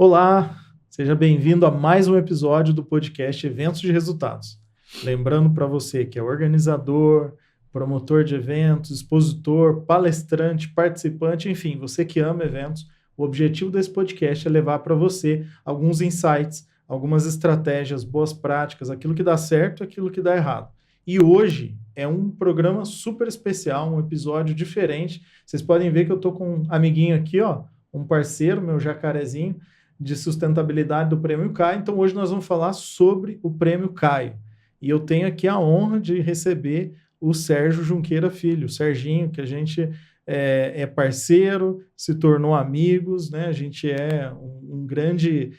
Olá, seja bem-vindo a mais um episódio do podcast Eventos de Resultados. Lembrando para você que é organizador, promotor de eventos, expositor, palestrante, participante, enfim, você que ama eventos, o objetivo desse podcast é levar para você alguns insights, algumas estratégias, boas práticas, aquilo que dá certo e aquilo que dá errado. E hoje é um programa super especial, um episódio diferente. Vocês podem ver que eu estou com um amiguinho aqui, ó, um parceiro, meu jacarezinho, de sustentabilidade do Prêmio Caio. Então, hoje nós vamos falar sobre o Prêmio Caio. E eu tenho aqui a honra de receber o Sérgio Junqueira Filho, o Serginho, que a gente é parceiro, se tornou amigos, né? A gente é um grande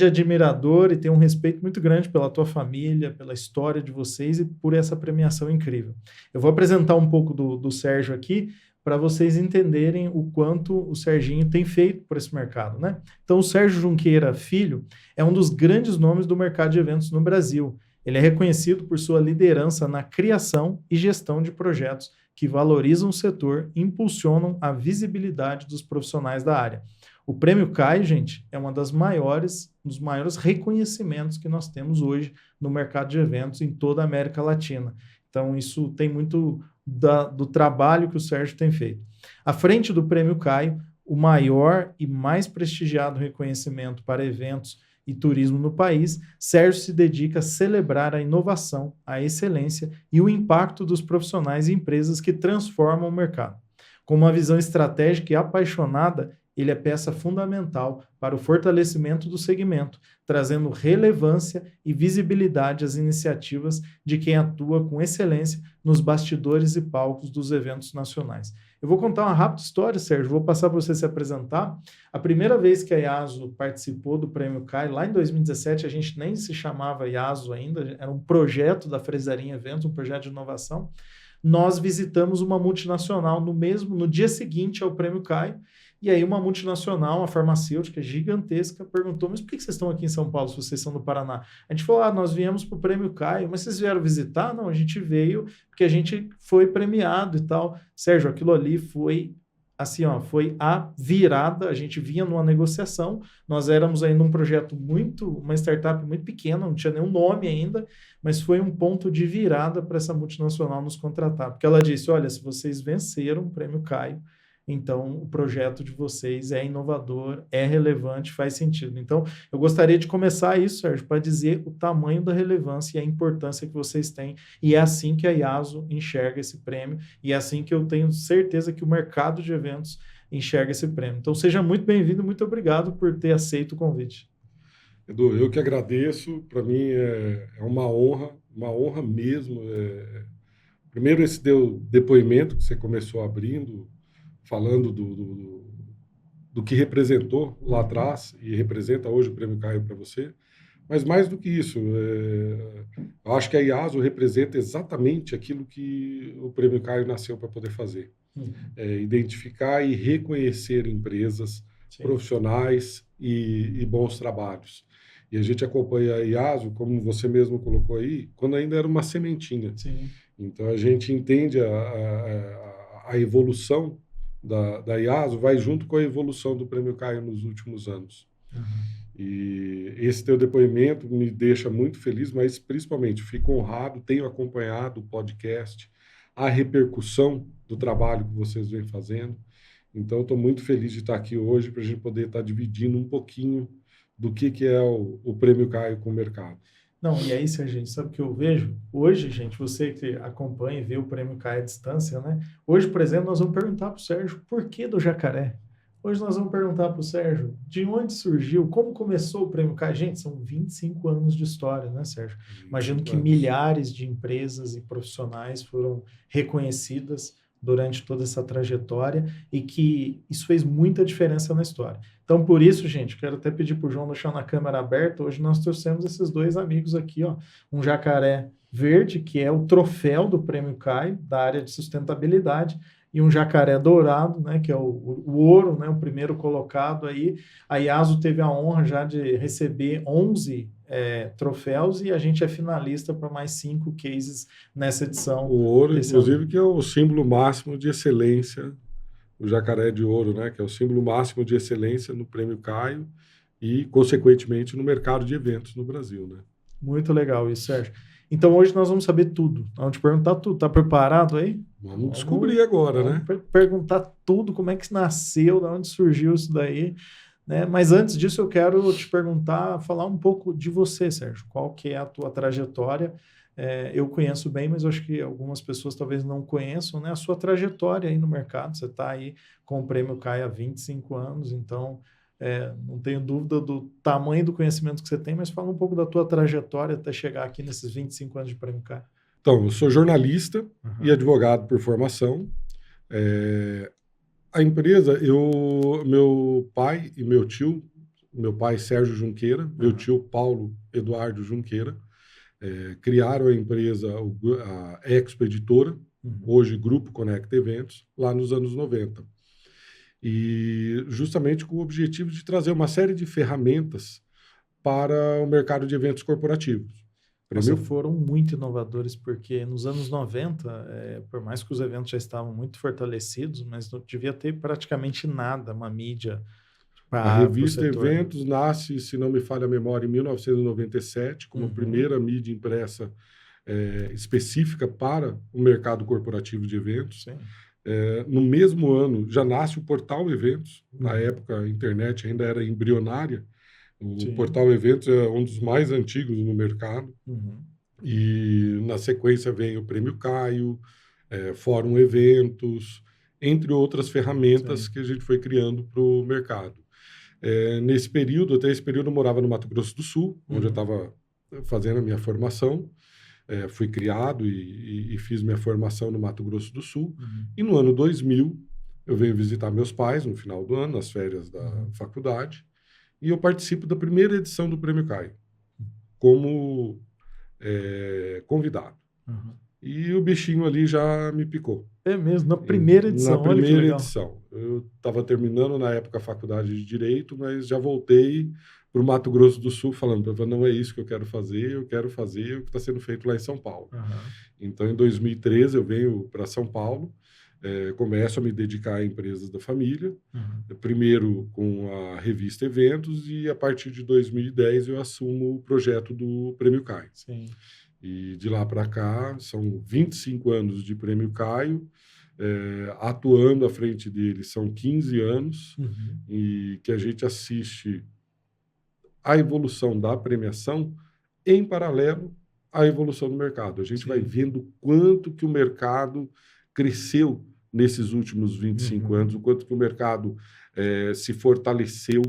admirador e tem um respeito muito grande pela tua família, pela história de vocês e por essa premiação incrível. Eu vou apresentar um pouco do Sérgio aqui, para vocês entenderem o quanto o Serginho tem feito por esse mercado, né? Então, o Sérgio Junqueira Filho é um dos grandes nomes do mercado de eventos no Brasil. Ele é reconhecido por sua liderança na criação e gestão de projetos que valorizam o setor e impulsionam a visibilidade dos profissionais da área. O Prêmio CAI, gente, é um dos maiores reconhecimentos que nós temos hoje no mercado de eventos em toda a América Latina. Então, isso tem muito do trabalho que o Sérgio tem feito. À frente do Prêmio Caio, o maior e mais prestigiado reconhecimento para eventos e turismo no país, Sérgio se dedica a celebrar a inovação, a excelência e o impacto dos profissionais e empresas que transformam o mercado. Com uma visão estratégica e apaixonada, ele é peça fundamental para o fortalecimento do segmento, trazendo relevância e visibilidade às iniciativas de quem atua com excelência nos bastidores e palcos dos eventos nacionais. Eu vou contar uma rápida história, Sérgio, vou passar para você se apresentar. A primeira vez que a IASO participou do Prêmio CAI, lá em 2017, a gente nem se chamava IASO ainda, era um projeto da Fresarim Eventos, um projeto de inovação. Nós visitamos uma multinacional no dia seguinte ao Prêmio CAI. E aí uma multinacional, uma farmacêutica gigantesca, perguntou, mas por que vocês estão aqui em São Paulo se vocês são do Paraná? A gente falou, nós viemos para o Prêmio Caio, mas vocês vieram visitar? Não, a gente veio porque a gente foi premiado e tal. Sérgio, aquilo ali foi assim, ó, foi a virada, a gente vinha numa negociação, nós éramos ainda uma startup muito pequena, não tinha nenhum nome ainda, mas foi um ponto de virada para essa multinacional nos contratar, porque ela disse, olha, se vocês venceram o Prêmio Caio, então, o projeto de vocês é inovador, é relevante, faz sentido. Então, eu gostaria de começar isso, Sérgio, para dizer o tamanho da relevância e a importância que vocês têm. E é assim que a IASO enxerga esse prêmio e é assim que eu tenho certeza que o mercado de eventos enxerga esse prêmio. Então, seja muito bem-vindo, muito obrigado por ter aceito o convite. Edu, eu que agradeço. Para mim é uma honra mesmo. Primeiro, esse depoimento que você começou abrindo, falando do que representou lá atrás e representa hoje o Prêmio Caio para você. Mas mais do que isso, eu acho que a IASO representa exatamente aquilo que o Prêmio Caio nasceu para poder fazer. Identificar e reconhecer empresas, sim, profissionais e bons trabalhos. E a gente acompanha a IASO, como você mesmo colocou aí, quando ainda era uma sementinha. Sim. Então a gente entende a evolução da IASO vai junto com a evolução do Prêmio Caio nos últimos anos. Uhum. E esse teu depoimento me deixa muito feliz, mas principalmente fico honrado, tenho acompanhado o podcast, a repercussão do trabalho que vocês vêm fazendo. Então, estou muito feliz de estar aqui hoje para a gente poder estar dividindo um pouquinho do que é o Prêmio Caio com o mercado. Não, e aí, Serginho, sabe o que eu vejo? Hoje, gente, você que acompanha e vê o Prêmio CAI à distância, né? Hoje, por exemplo, nós vamos perguntar para o Sérgio por que do jacaré. Hoje nós vamos perguntar para o Sérgio de onde surgiu, como começou o Prêmio CAI. Gente, são 25 anos de história, né, Sérgio? Imagino que milhares de empresas e profissionais foram reconhecidas durante toda essa trajetória e que isso fez muita diferença na história. Então, por isso, gente, quero até pedir para o João deixar na câmera aberta. Hoje nós trouxemos esses dois amigos aqui, ó, um jacaré verde, que é o troféu do Prêmio Caio, da área de sustentabilidade, e um jacaré dourado, né, que é o ouro, né, o primeiro colocado aí. A IASO teve a honra já de receber 11 troféus e a gente é finalista para mais 5 cases nessa edição. O ouro, inclusive, que é o símbolo máximo de excelência o jacaré de ouro, né, que é o símbolo máximo de excelência no Prêmio Caio e, consequentemente, no mercado de eventos no Brasil, né? Muito legal isso, Sérgio. Então hoje nós vamos saber tudo. Vamos te perguntar tudo. Tá preparado aí? Vamos descobrir agora, vamos né? perguntar tudo, como é que nasceu, de onde surgiu isso daí, né? Mas antes disso eu quero te perguntar, falar um pouco de você, Sérgio. Qual que é a tua trajetória? Eu conheço bem, mas eu acho que algumas pessoas talvez não conheçam, né? A sua trajetória aí no mercado. Você está aí com o Prêmio CAI há 25 anos, então não tenho dúvida do tamanho do conhecimento que você tem, mas fala um pouco da tua trajetória até chegar aqui nesses 25 anos de Prêmio CAI. Então, eu sou jornalista e advogado por formação. A empresa, meu pai e meu tio, meu pai Sérgio Junqueira, meu tio Paulo Eduardo Junqueira, criaram a empresa, a Expo Editora, hoje Grupo Conecta Eventos, lá nos anos 90. E justamente com o objetivo de trazer uma série de ferramentas para o mercado de eventos corporativos. Nossa, foram muito inovadores, porque nos anos 90, por mais que os eventos já estavam muito fortalecidos, mas não devia ter praticamente nada, uma mídia a revista Eventos nasce, se não me falha a memória, em 1997, como a primeira mídia impressa específica para o mercado corporativo de eventos. No mesmo ano, já nasce o Portal Eventos. Na época, a internet ainda era embrionária. O Portal Eventos é um dos mais antigos no mercado. E, na sequência, vem o Prêmio Caio, Fórum Eventos, entre outras ferramentas que a gente foi criando para o mercado. Nesse período, até esse período, eu morava no Mato Grosso do Sul, onde eu estava fazendo a minha formação. Fui criado e fiz minha formação no Mato Grosso do Sul. E no ano 2000, eu venho visitar meus pais no final do ano, nas férias da faculdade, e eu participo da primeira edição do Prêmio Caio, como convidado. E o bichinho ali já me picou. É mesmo, na primeira edição. Na primeira edição. Eu estava terminando, na época, a faculdade de Direito, mas já voltei para o Mato Grosso do Sul falando, não é isso que eu quero fazer o que está sendo feito lá em São Paulo. Então, em 2013, eu venho para São Paulo, começo a me dedicar a empresas da família, primeiro com a revista Eventos, e a partir de 2010 eu assumo o projeto do Prêmio Caio. E de lá para cá, são 25 anos de Prêmio Caio, atuando à frente dele são 15 anos, e que a gente assiste a evolução da premiação em paralelo à evolução do mercado. A gente vai vendo quanto que o mercado cresceu nesses últimos 25 anos, o quanto que o mercado se fortaleceu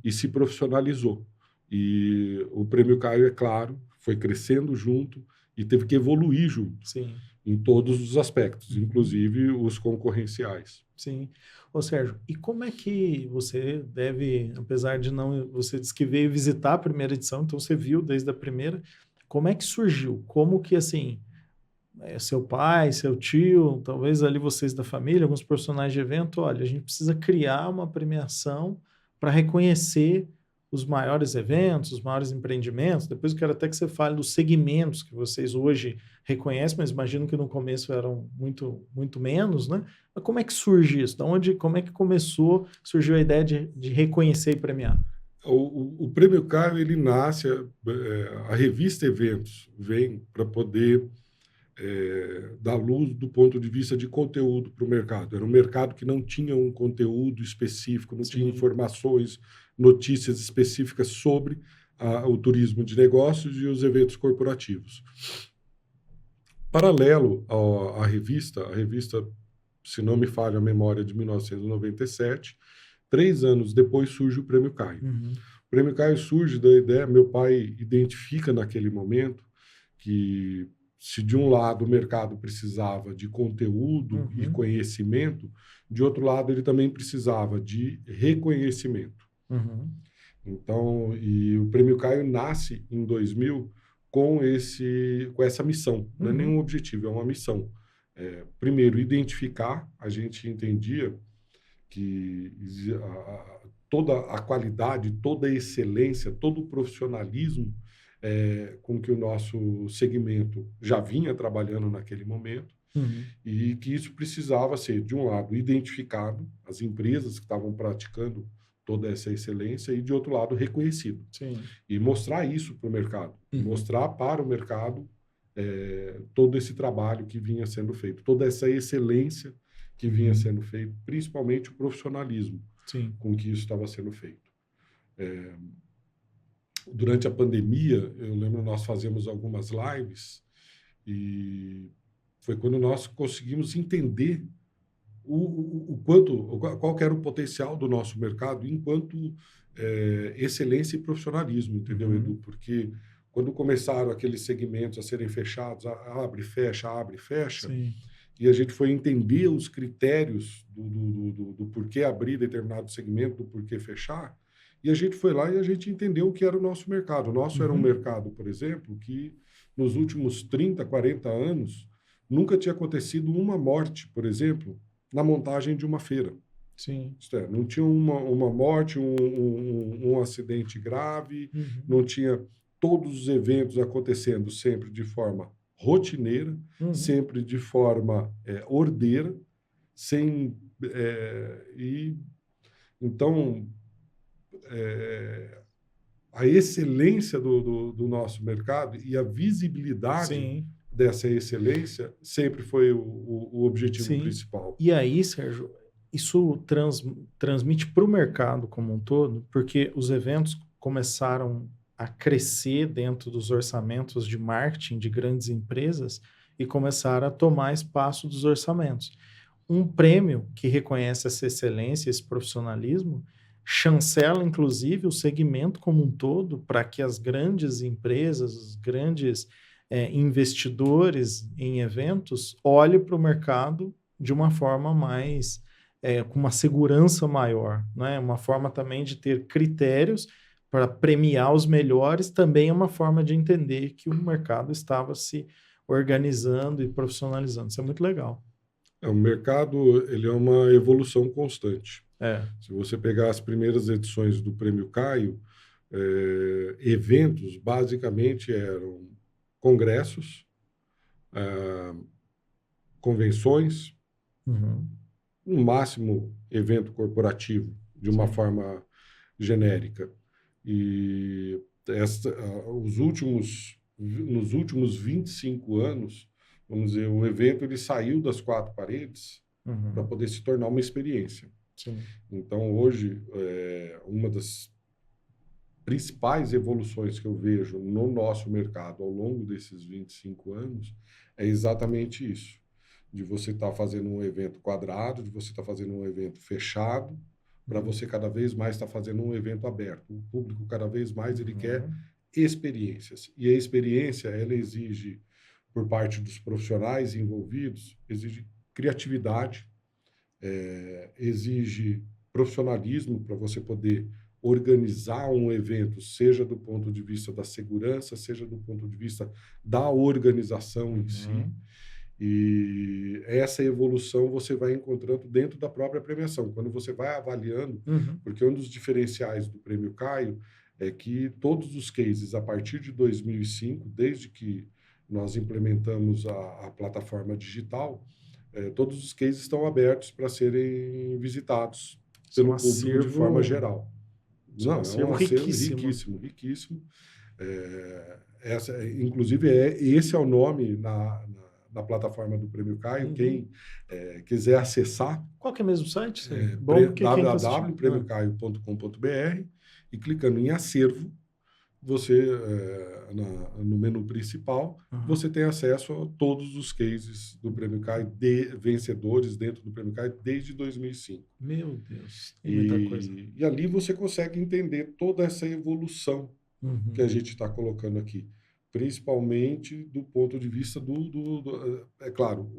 e se profissionalizou. E o Prêmio Caio, é claro, foi crescendo junto e teve que evoluir junto em todos os aspectos, inclusive os concorrenciais. Sim. Ô Sérgio, e como é que você deve, apesar de não, você disse que veio visitar a primeira edição, então você viu desde a primeira, como é que surgiu? Como que, assim, seu pai, seu tio, talvez ali vocês da família, alguns personagens de evento, olha, a gente precisa criar uma premiação para reconhecer os maiores eventos, os maiores empreendimentos. Depois eu quero até que você fale dos segmentos que vocês hoje reconhecem, mas imagino que no começo eram muito menos, né? Mas como é que surge isso? Como é que surgiu a ideia de reconhecer e premiar? O Prêmio Caio, ele nasce, a revista Eventos vem para poder dar luz do ponto de vista de conteúdo para o mercado. Era um mercado que não tinha um conteúdo específico, não tinha informações, notícias específicas sobre o turismo de negócios e os eventos corporativos. Paralelo à revista, se não me falha a memória, de 1997, 3 anos depois surge o Prêmio Caio. O Prêmio Caio surge da ideia, meu pai identifica naquele momento que se de um lado o mercado precisava de conteúdo e conhecimento, de outro lado ele também precisava de reconhecimento. Então, e o Prêmio Caio nasce em 2000 com essa missão. Não é nenhum objetivo, é uma missão. Primeiro, identificar. A gente entendia que toda a qualidade, toda a excelência, todo o profissionalismo com que o nosso segmento já vinha trabalhando naquele momento, E que isso precisava ser, de um lado, identificado, as empresas que estavam praticando toda essa excelência, e, de outro lado, reconhecido. Sim. E mostrar isso para o mercado, mostrar para o mercado todo esse trabalho que vinha sendo feito, toda essa excelência que vinha sendo feito, principalmente o profissionalismo com que isso estava sendo feito. Durante a pandemia, eu lembro nós fazíamos algumas lives e foi quando nós conseguimos entender qual que era o potencial do nosso mercado enquanto excelência e profissionalismo, entendeu, Edu? Porque quando começaram aqueles segmentos a serem fechados, abre, fecha, e a gente foi entender os critérios do porquê abrir determinado segmento, do porquê fechar, e a gente foi lá e a gente entendeu o que era o nosso mercado. O nosso era um mercado, por exemplo, que nos últimos 30, 40 anos nunca tinha acontecido uma morte, por exemplo, na montagem de uma feira. Sim. Isto é, não tinha uma morte, um acidente grave, não tinha todos os eventos acontecendo sempre de forma rotineira, sempre de forma ordeira, sem... Então, a excelência do nosso mercado e a visibilidade dessa excelência sempre foi o objetivo principal. E aí, Sérgio, isso transmite para o mercado como um todo, porque os eventos começaram a crescer dentro dos orçamentos de marketing de grandes empresas e começaram a tomar espaço dos orçamentos. Um prêmio que reconhece essa excelência, esse profissionalismo, chancela, inclusive, o segmento como um todo para que as grandes empresas, os grandes investidores em eventos olhem para o mercado de uma forma mais, com uma segurança maior, né? Uma forma também de ter critérios para premiar os melhores, também é uma forma de entender que o mercado estava se organizando e profissionalizando. Isso é muito legal. O mercado, ele é uma evolução constante. É. Se você pegar as primeiras edições do Prêmio Caio, eventos basicamente eram congressos, convenções, no máximo evento corporativo, de uma forma genérica. E nos últimos 25 anos, vamos dizer, o evento ele saiu das quatro paredes para poder se tornar uma experiência. Sim. Então, hoje, uma das principais evoluções que eu vejo no nosso mercado ao longo desses 25 anos é exatamente isso. De você estar fazendo um evento quadrado, de você estar fazendo um evento fechado, para você cada vez mais estar fazendo um evento aberto. O público cada vez mais ele quer experiências. E a experiência, ela exige, por parte dos profissionais envolvidos, exige criatividade, exige profissionalismo para você poder organizar um evento, seja do ponto de vista da segurança, seja do ponto de vista da organização em si. E essa evolução você vai encontrando dentro da própria premiação, quando você vai avaliando, porque um dos diferenciais do Prêmio Caio é que todos os cases, a partir de 2005, desde que nós implementamos a plataforma digital, todos os cases estão abertos para serem visitados pelo público de forma geral. Não, é um acervo riquíssimo. Inclusive, esse é o nome na plataforma do Prêmio Caio. Quem quiser acessar... Qual que é mesmo o site? www.premiocaio.com.br e clicando em acervo, você, no menu principal, você tem acesso a todos os cases do Prêmio Caio, vencedores dentro do Prêmio Caio desde 2005. Meu Deus, tem muita coisa. E ali você consegue entender toda essa evolução que a gente está colocando aqui, principalmente do ponto de vista é claro,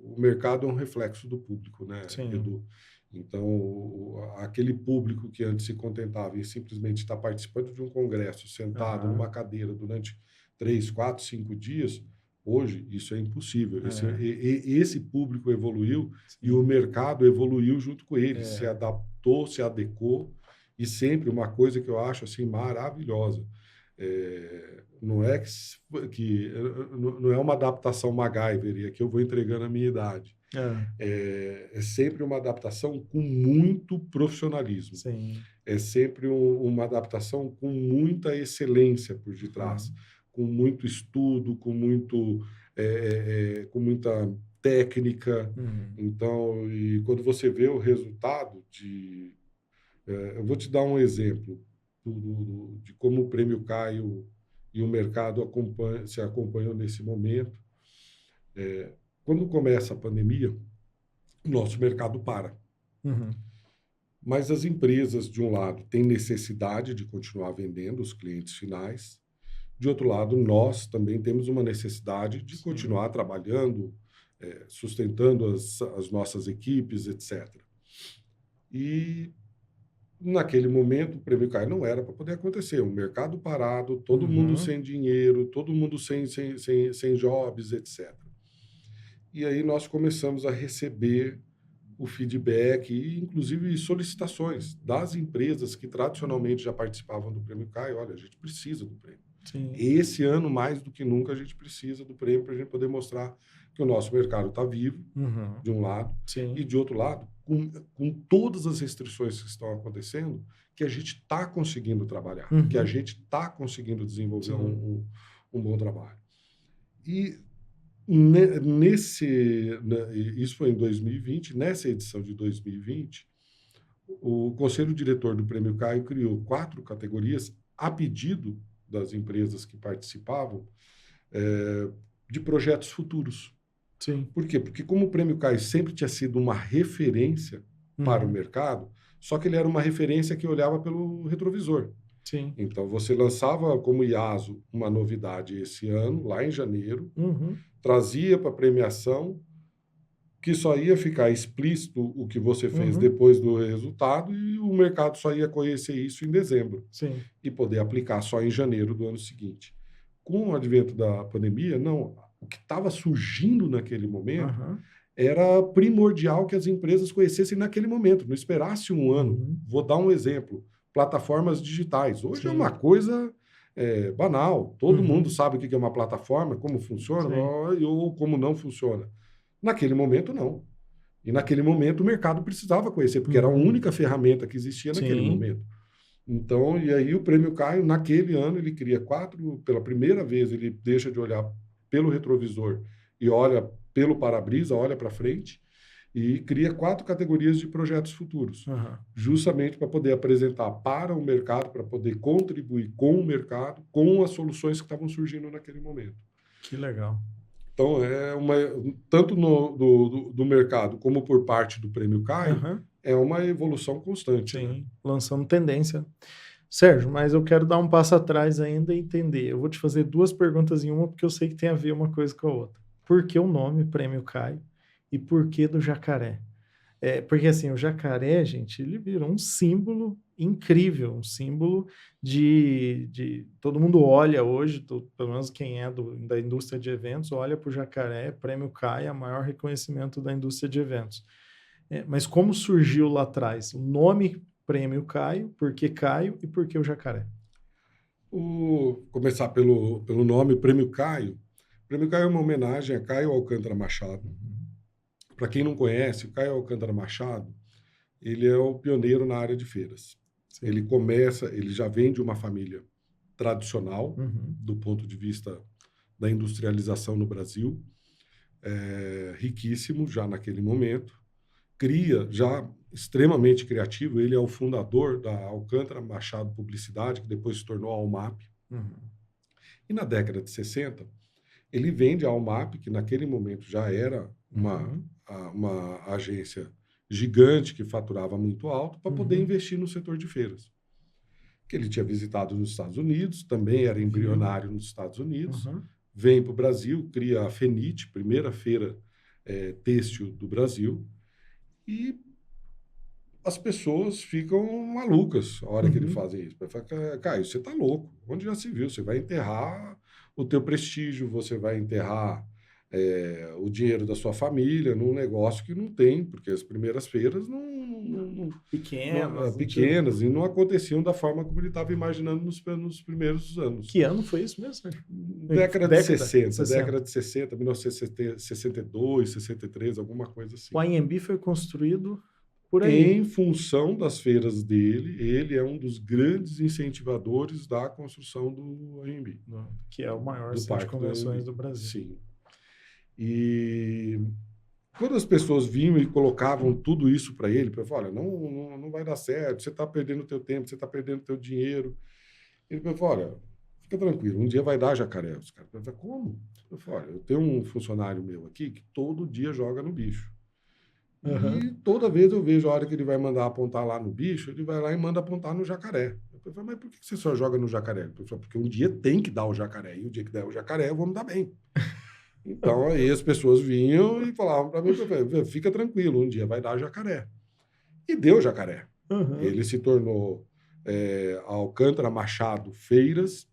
o mercado é um reflexo do público, né, Edu? Então, aquele público que antes se contentava em simplesmente estar participando de um congresso, sentado numa cadeira durante 3, 4, 5 dias, hoje isso é impossível. Esse público evoluiu e o mercado evoluiu junto com ele, se adaptou, se adequou, e sempre uma coisa que eu acho assim maravilhosa. Não é não é uma adaptação MacGyver, e aqui eu vou entregando a minha idade. É sempre uma adaptação com muito profissionalismo. Sim. É sempre uma adaptação com muita excelência por detrás, com muito estudo, com muita técnica. Então, e quando você vê o resultado eu vou te dar um exemplo de como o Prêmio Caio e o mercado se acompanham nesse momento. Quando começa a pandemia, o nosso mercado para. Mas as empresas, de um lado, têm necessidade de continuar vendendo os clientes finais. De outro lado, nós também temos uma necessidade de continuar trabalhando, sustentando as nossas equipes, etc. E, naquele momento, o Prêmio Caio não era para poder acontecer. O mercado parado, todo mundo sem dinheiro, todo mundo sem jobs, etc. E aí nós começamos a receber o feedback e, inclusive, solicitações das empresas que tradicionalmente já participavam do Prêmio Caio. Olha, a gente precisa do prêmio. Sim. Esse ano, mais do que nunca, a gente precisa do prêmio para a gente poder mostrar que o nosso mercado está vivo, de um lado, e de outro lado, com todas as restrições que estão acontecendo, que a gente está conseguindo trabalhar, que a gente está conseguindo desenvolver um bom trabalho. E isso foi em 2020, nessa edição de 2020, o Conselho Diretor do Prêmio Caio criou 4 categorias a pedido das empresas que participavam de projetos futuros. Sim. Por quê? Porque como o Prêmio Caio sempre tinha sido uma referência para o mercado, só que ele era uma referência que olhava pelo retrovisor. Sim. Então, você lançava como IASO uma novidade esse ano, lá em janeiro, trazia para a premiação, que só ia ficar explícito o que você fez depois do resultado e o mercado só ia conhecer isso em dezembro. Sim. E poder aplicar só em janeiro do ano seguinte. Com o advento da pandemia, não. O que estava surgindo naquele momento era primordial que as empresas conhecessem naquele momento, não esperasse um ano. Vou dar um exemplo. Plataformas digitais. Hoje é uma coisa banal. Todo mundo sabe o que é uma plataforma, como funciona ou como não funciona. Naquele momento, não. E naquele momento o mercado precisava conhecer, porque era a única ferramenta que existia naquele momento. Então, e aí o Prêmio Caio, naquele ano, ele cria 4, pela primeira vez, ele deixa de olhar pelo retrovisor e olha pelo para-brisa, olha para frente, e cria 4 categorias de projetos futuros, justamente para poder apresentar para o mercado, para poder contribuir com o mercado, com as soluções que estavam surgindo naquele momento. Que legal. Então, tanto do mercado como por parte do Prêmio Caio, é uma evolução constante. Sim, né? Lançando tendência. Sérgio, mas eu quero dar um passo atrás ainda e entender. Eu vou te fazer 2 perguntas em uma, porque eu sei que tem a ver uma coisa com a outra. Por que o nome Prêmio Caio e por que do jacaré? Porque assim, o jacaré, gente, ele virou um símbolo incrível, um símbolo de todo mundo olha hoje, pelo menos quem é da indústria de eventos, olha para o jacaré, Prêmio Caio, maior reconhecimento da indústria de eventos. Mas como surgiu lá atrás? O nome Prêmio Caio, por que Caio e por que o jacaré? Começar pelo nome Prêmio Caio. Prêmio Caio é uma homenagem a Caio Alcântara Machado. Para quem não conhece, o Caio Alcântara Machado, ele é o pioneiro na área de feiras. Sim. Ele já vem de uma família tradicional, do ponto de vista da industrialização no Brasil, riquíssimo já naquele momento, já extremamente criativo. Ele é o fundador da Alcântara Machado Publicidade, que depois se tornou a Almap. E na década de 60, ele vende a Almap, que naquele momento já era uma agência gigante que faturava muito alto, para poder investir no setor de feiras. Que ele tinha visitado nos Estados Unidos, também era embrionário nos Estados Unidos, vem para o Brasil, cria a FENIT, primeira feira têxtil do Brasil, e as pessoas ficam malucas a hora que ele faz isso. Fala, Caio, você está louco, onde já se viu? Você vai enterrar o teu prestígio, você vai enterrar o dinheiro da sua família num negócio que não tem, porque as primeiras feiras pequenas e não aconteciam da forma como ele estava imaginando nos primeiros anos. Que ano foi isso mesmo? Década de 60, 1962, 63, alguma coisa assim. O AMB foi construído por aí. Em função das feiras dele, ele é um dos grandes incentivadores da construção do AMB. Que é o maior centro de convenções do Brasil. Sim. E quando as pessoas vinham e colocavam tudo isso para ele, para falar, olha, não vai dar certo, você está perdendo o teu tempo, você está perdendo o teu dinheiro. Ele falou, olha, fica tranquilo, um dia vai dar jacaré. Os caras perguntam, como? Eu falei, olha, eu tenho um funcionário meu aqui que todo dia joga no bicho. E toda vez eu vejo a hora que ele vai mandar apontar lá no bicho, ele vai lá e manda apontar no jacaré. Eu falei, mas por que você só joga no jacaré? Ele falou, porque um dia tem que dar o jacaré, e o dia que der o jacaré eu vou me dar bem. Então, aí as pessoas vinham e falavam para mim, fica tranquilo, um dia vai dar jacaré. E deu jacaré. Ele se tornou Alcântara Machado Feiras,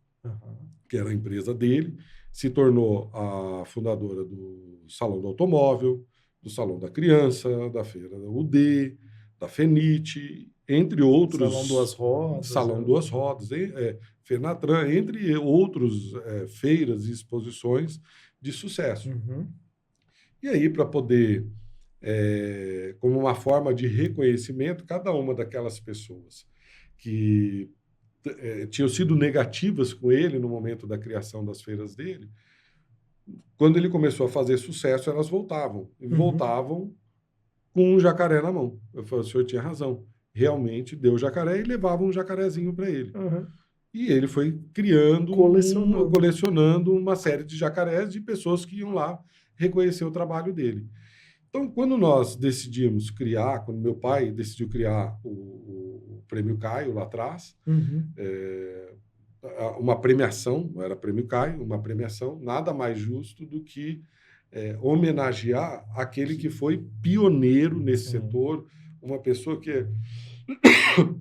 que era a empresa dele, se tornou a fundadora do Salão do Automóvel, do Salão da Criança, da Feira da UD, da FENIT, entre outros... Salão Duas Rodas, Fenatran, entre outros feiras e exposições de sucesso. E aí, para poder, como uma forma de reconhecimento, cada uma daquelas pessoas que tinham sido negativas com ele no momento da criação das feiras dele, quando ele começou a fazer sucesso, elas voltavam. E voltavam com um jacaré na mão. Eu falei, o senhor tinha razão. Realmente deu jacaré e levava um jacarezinho para ele. E ele foi colecionando uma série de jacarés de pessoas que iam lá reconhecer o trabalho dele. Então, quando nós decidimos criar, quando meu pai decidiu criar o Prêmio Caio lá atrás, uma premiação, não era Prêmio Caio, uma premiação, nada mais justo do que homenagear aquele que foi pioneiro nesse setor, uma pessoa que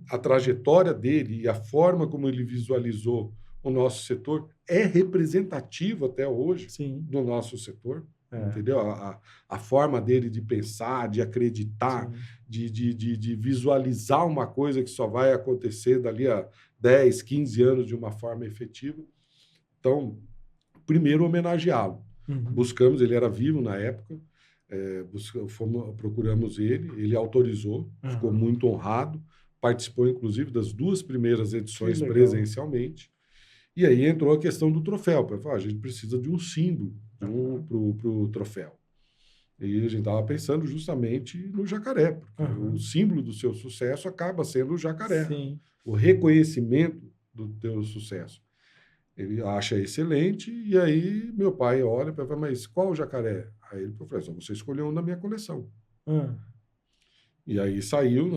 a trajetória dele e a forma como ele visualizou o nosso setor é representativo até hoje do nosso setor, entendeu? A forma dele de pensar, de acreditar, de visualizar uma coisa que só vai acontecer dali a 10, 15 anos de uma forma efetiva. Então, primeiro, homenageá-lo. Buscamos, ele era vivo na época, procuramos ele autorizou, ficou muito honrado, participou, inclusive, das 2 primeiras edições presencialmente. E aí entrou a questão do troféu. A gente precisa de um símbolo para o troféu. E a gente estava pensando justamente no jacaré, porque o símbolo do seu sucesso acaba sendo o jacaré. O reconhecimento do teu sucesso. Ele acha excelente, e aí meu pai olha e fala, mas qual o jacaré? Aí ele falou, só você escolheu um da minha coleção. E aí saiu,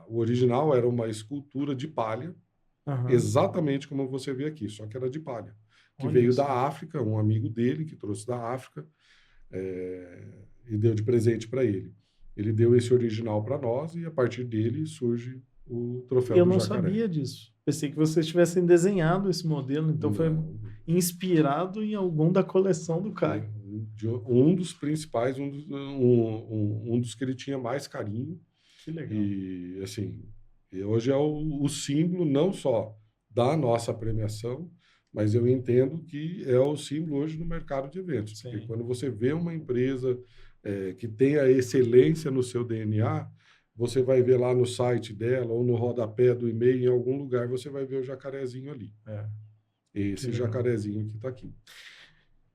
o original era uma escultura de palha, exatamente como você vê aqui, só que era de palha, que veio da África, um amigo dele que trouxe da África e deu de presente para ele. Ele deu esse original para nós e a partir dele surge o troféu do jacaré. Eu não sabia disso. Pensei que vocês tivessem desenhado esse modelo, então foi inspirado em algum da coleção do Caio. Um dos principais, um dos que ele tinha mais carinho. Que legal. E, assim, hoje é o símbolo não só da nossa premiação, mas eu entendo que é o símbolo hoje no mercado de eventos. Porque quando você vê uma empresa que tem a excelência no seu DNA, você vai ver lá no site dela ou no rodapé do e-mail, em algum lugar, você vai ver o jacarezinho ali. Esse jacarezinho que está aqui.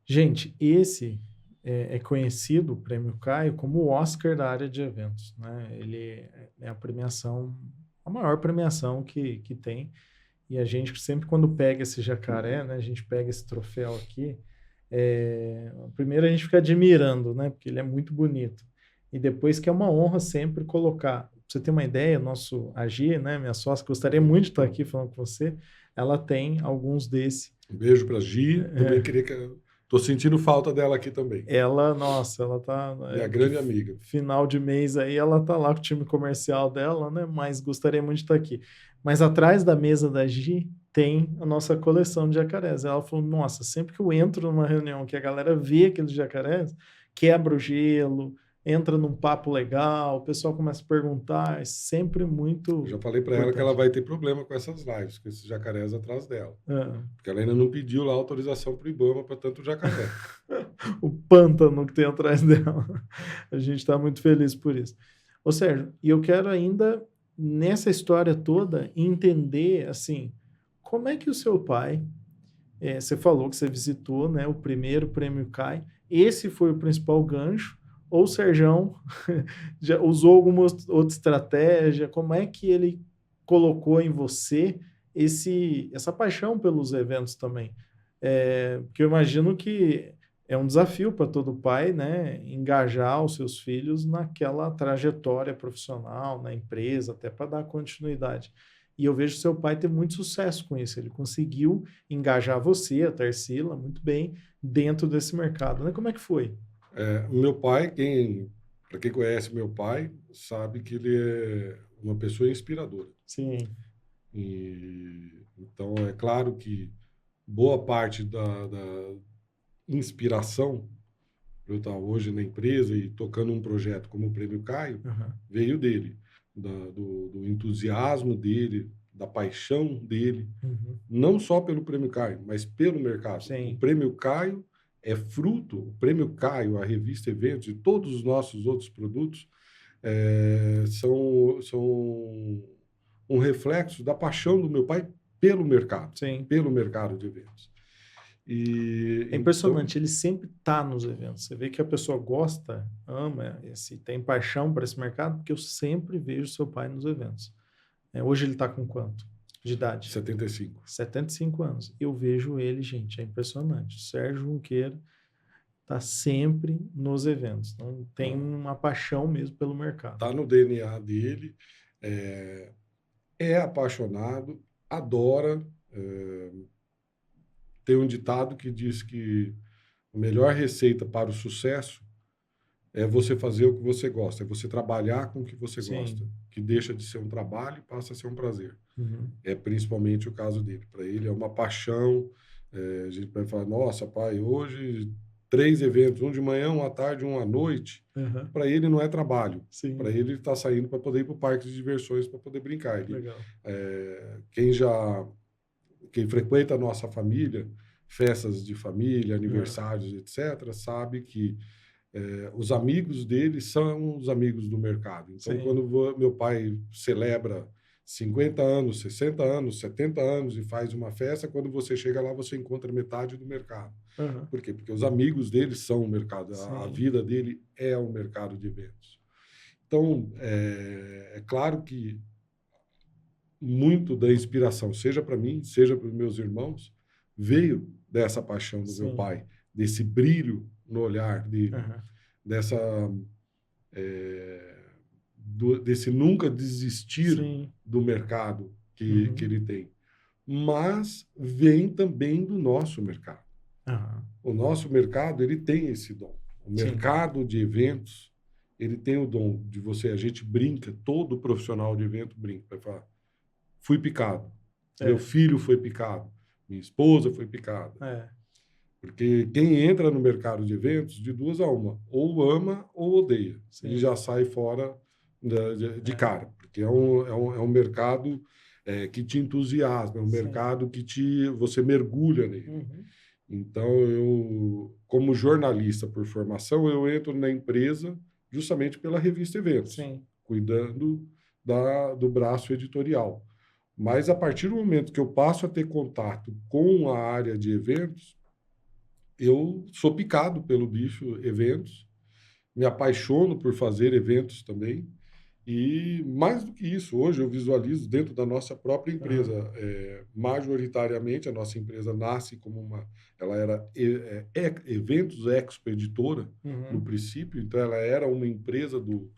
Gente, esse é conhecido, o Prêmio Caio, como o Oscar da área de eventos, né? Ele é a premiação, a maior premiação que tem. E a gente sempre, quando pega esse jacaré, né? A gente pega esse troféu aqui, primeiro a gente fica admirando, né? Porque ele é muito bonito. E depois que é uma honra sempre colocar. Pra você ter uma ideia, o nosso Agi, né? Minha sócia, gostaria muito de estar aqui falando com você, ela tem alguns desses. Um beijo para a Gi, também queria que... Tô sentindo falta dela aqui também. Ela tá... Minha grande amiga. Final de mês aí, ela tá lá com o time comercial dela, né? Mas gostaria muito de estar aqui. Mas atrás da mesa da Gi tem a nossa coleção de jacarés. Ela falou, nossa, sempre que eu entro numa reunião que a galera vê aqueles jacarés, quebra o gelo, entra num papo legal, o pessoal começa a perguntar, é sempre muito Eu já falei para ela que ela vai ter problema com essas lives, com esses jacarés atrás dela. Porque ela ainda não pediu lá autorização para o IBAMA para tanto jacaré. O pântano que tem atrás dela. A gente está muito feliz por isso. Ô Sérgio, e eu quero ainda, nessa história toda, entender, assim, como é que o seu pai, você falou que você visitou, né, o primeiro Prêmio CAI, esse foi o principal gancho, ou o Serjão já usou alguma outra estratégia? Como é que ele colocou em você essa paixão pelos eventos também? Porque eu imagino que é um desafio para todo pai, né, engajar os seus filhos naquela trajetória profissional, na empresa, até para dar continuidade. E eu vejo seu pai ter muito sucesso com isso. Ele conseguiu engajar você, a Tarsila, muito bem dentro desse mercado, né? Como é que foi? O meu pai, para quem conhece meu pai, sabe que ele é uma pessoa inspiradora. Sim. Então, é claro que boa parte da inspiração para eu estar hoje na empresa e tocando um projeto como o Prêmio Caio veio dele, do entusiasmo dele, da paixão dele, não só pelo Prêmio Caio, mas pelo mercado. Sim. O Prêmio Caio é fruto, o Prêmio Caio, a revista Eventos e todos os nossos outros produtos são um reflexo da paixão do meu pai pelo mercado, Sim. pelo mercado de eventos. É impressionante, então, ele sempre está nos eventos. Você vê que a pessoa gosta, ama, tem paixão por esse mercado, porque eu sempre vejo seu pai nos eventos. Hoje ele está com quanto de idade? 75. 75 anos. Eu vejo ele, gente, é impressionante. O Sérgio Junqueira está sempre nos eventos. Então, tem uma paixão mesmo pelo mercado. Está no DNA dele, é apaixonado, adora. Tem um ditado que diz que a melhor receita para o sucesso é você fazer o que você gosta, é você trabalhar com o que você gosta, que deixa de ser um trabalho e passa a ser um prazer. É principalmente o caso dele. Para ele é uma paixão. A gente vai falar, nossa, pai, hoje 3 eventos, um de manhã, um à tarde, um à noite. Para ele não é trabalho. Para ele está saindo para poder ir para o parque de diversões, para poder brincar. Legal. Quem frequenta a nossa família, festas de família, aniversários, etc., sabe que os amigos dele são os amigos do mercado. Então, quando meu pai celebra 50 anos, 60 anos, 70 anos e faz uma festa, quando você chega lá, você encontra metade do mercado. Por quê? Porque os amigos dele são o mercado. A vida dele é o mercado de eventos. Então, é claro que muito da inspiração, seja para mim, seja para os meus irmãos, veio dessa paixão do meu pai, desse brilho no olhar dele, desse nunca desistir do mercado que ele tem. Mas vem também do nosso mercado. O nosso mercado, ele tem esse dom. O mercado de eventos, ele tem o dom de a gente brinca, todo profissional de evento brinca, vai falar, fui picado, meu filho foi picado, minha esposa foi picada. Porque quem entra no mercado de eventos, de 2 a 1, ou ama ou odeia. Ele já sai fora de cara, porque é um mercado que te entusiasma, é um mercado que você mergulha nele. Então, eu, como jornalista por formação, eu entro na empresa justamente pela revista Eventos, cuidando do braço editorial. Mas, a partir do momento que eu passo a ter contato com a área de eventos, eu sou picado pelo bicho eventos, me apaixono por fazer eventos também. E, mais do que isso, hoje eu visualizo dentro da nossa própria empresa. Majoritariamente, a nossa empresa nasce como ela era Eventos Expo Editora, no princípio. Então, ela era uma empresa do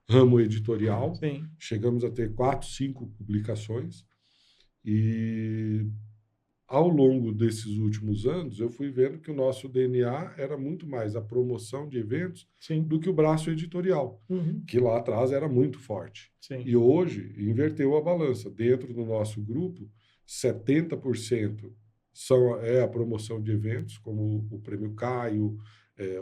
ramo editorial. Chegamos a ter 4, 5 publicações. E ao longo desses últimos anos, eu fui vendo que o nosso DNA era muito mais a promoção de eventos Sim. do que o braço editorial, Uhum. que lá atrás era muito forte. Sim. E hoje inverteu a balança. Dentro do nosso grupo, 70% é a promoção de eventos, como o Prêmio Caio,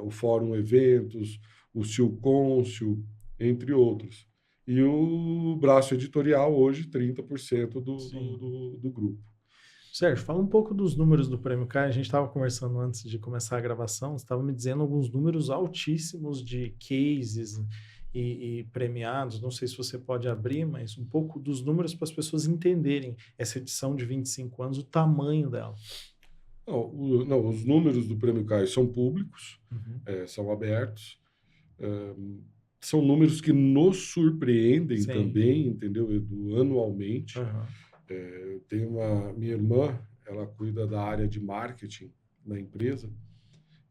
o Fórum Eventos, o Silcôncio, entre outros. E o braço editorial hoje, 30% do grupo. Sérgio, fala um pouco dos números do Prêmio CAI. A gente estava conversando antes de começar a gravação, você estava me dizendo alguns números altíssimos de cases e premiados. Não sei se você pode abrir, mas um pouco dos números para as pessoas entenderem essa edição de 25 anos, o tamanho dela. Não, os números do Prêmio CAI são públicos, Uhum. são abertos. São números que nos surpreendem Sim. também, entendeu, Edu? Anualmente. Uhum. Tenho minha irmã, ela cuida da área de marketing na empresa,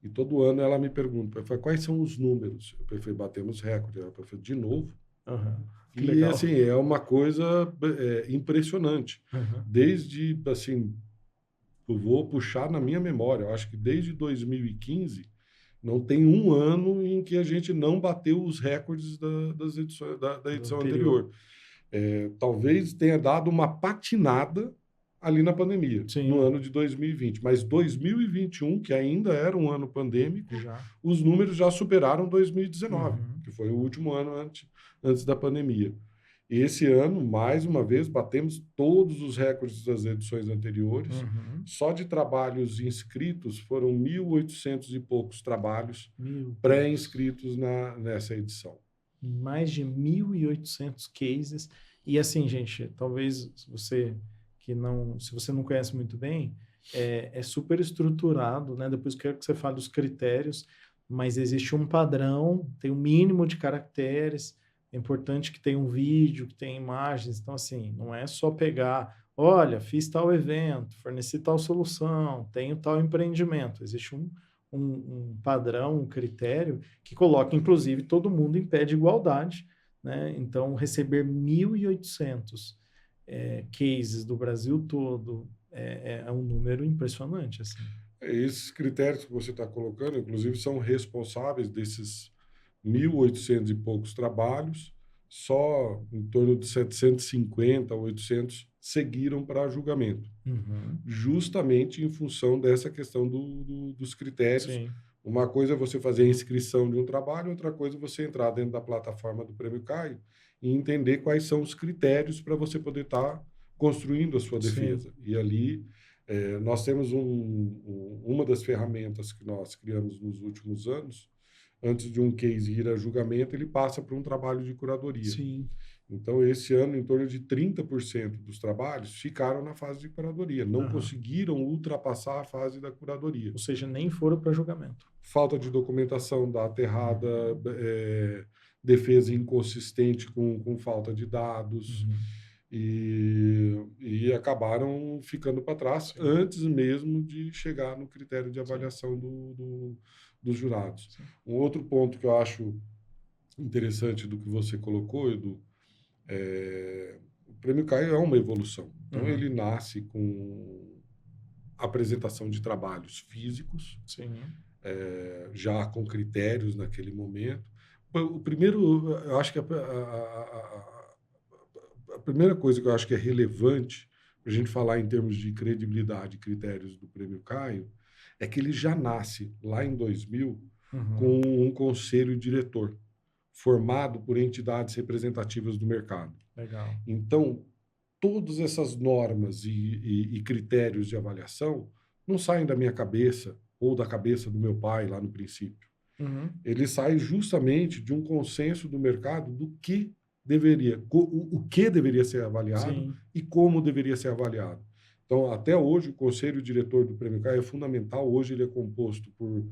e todo ano ela me pergunta, quais são os números? Eu falei, batemos recorde. Ela falou, de novo? Uhum. Que E, legal. assim, é uma coisa impressionante. Uhum. Desde, assim, eu vou puxar na minha memória, eu acho que desde 2015, não tem um ano em que a gente não bateu os recordes das edições, da edição anterior. Talvez tenha dado uma patinada ali na pandemia, Sim. no ano de 2020. Mas 2021, que ainda era um ano pandêmico, os números já superaram 2019, que foi o último ano antes da pandemia. E esse ano, mais uma vez, batemos todos os recordes das edições anteriores. Só de trabalhos inscritos foram 1.800 e poucos trabalhos pré-inscritos nessa edição. Mais de 1.800 cases. E assim, gente, talvez se você não conhece muito bem, é super estruturado, né? Depois quero que você fale dos critérios, mas existe um padrão, tem um mínimo de caracteres. É importante que tenha um vídeo, que tenha imagens. Então, assim, não é só pegar, olha, fiz tal evento, forneci tal solução, tenho tal empreendimento. Existe um padrão, um critério que coloca, inclusive, todo mundo em pé de igualdade, né? Então, receber 1.800 cases do Brasil todo é um número impressionante, assim. Esses critérios que você está colocando, inclusive, são responsáveis desses 1.800 e poucos trabalhos, só em torno de 750, 800 seguiram para julgamento, justamente em função dessa questão dos critérios. Sim. Uma coisa é você fazer a inscrição de um trabalho, outra coisa é você entrar dentro da plataforma do Prêmio Caio e entender quais são os critérios para você poder estar construindo a sua defesa. Sim. E ali nós temos uma das ferramentas que nós criamos nos últimos anos. Antes de um case ir a julgamento, ele passa por um trabalho de curadoria. Sim. Então, esse ano, em torno de 30% dos trabalhos ficaram na fase de curadoria, não conseguiram ultrapassar a fase da curadoria. Ou seja, nem foram para julgamento. Falta de documentação, data errada, defesa inconsistente com falta de dados, e acabaram ficando para trás. Sim. Antes mesmo de chegar no critério de avaliação dos jurados. Sim. Um outro ponto que eu acho interessante do que você colocou, Edu, o Prêmio Caio é uma evolução. Então, ele nasce com apresentação de trabalhos físicos, Sim. Já com critérios naquele momento. O primeiro, eu acho que a primeira coisa que eu acho que é relevante para a gente falar em termos de credibilidade e critérios do Prêmio Caio é que ele já nasce lá em 2000 com um conselho diretor formado por entidades representativas do mercado. Legal. Então, todas essas normas e critérios de avaliação não saem da minha cabeça ou da cabeça do meu pai lá no princípio. Eles saem justamente de um consenso do mercado do que o que deveria ser avaliado. Sim. E como deveria ser avaliado. Então, até hoje, o conselho diretor do Prêmio Caio é fundamental. Hoje ele é composto por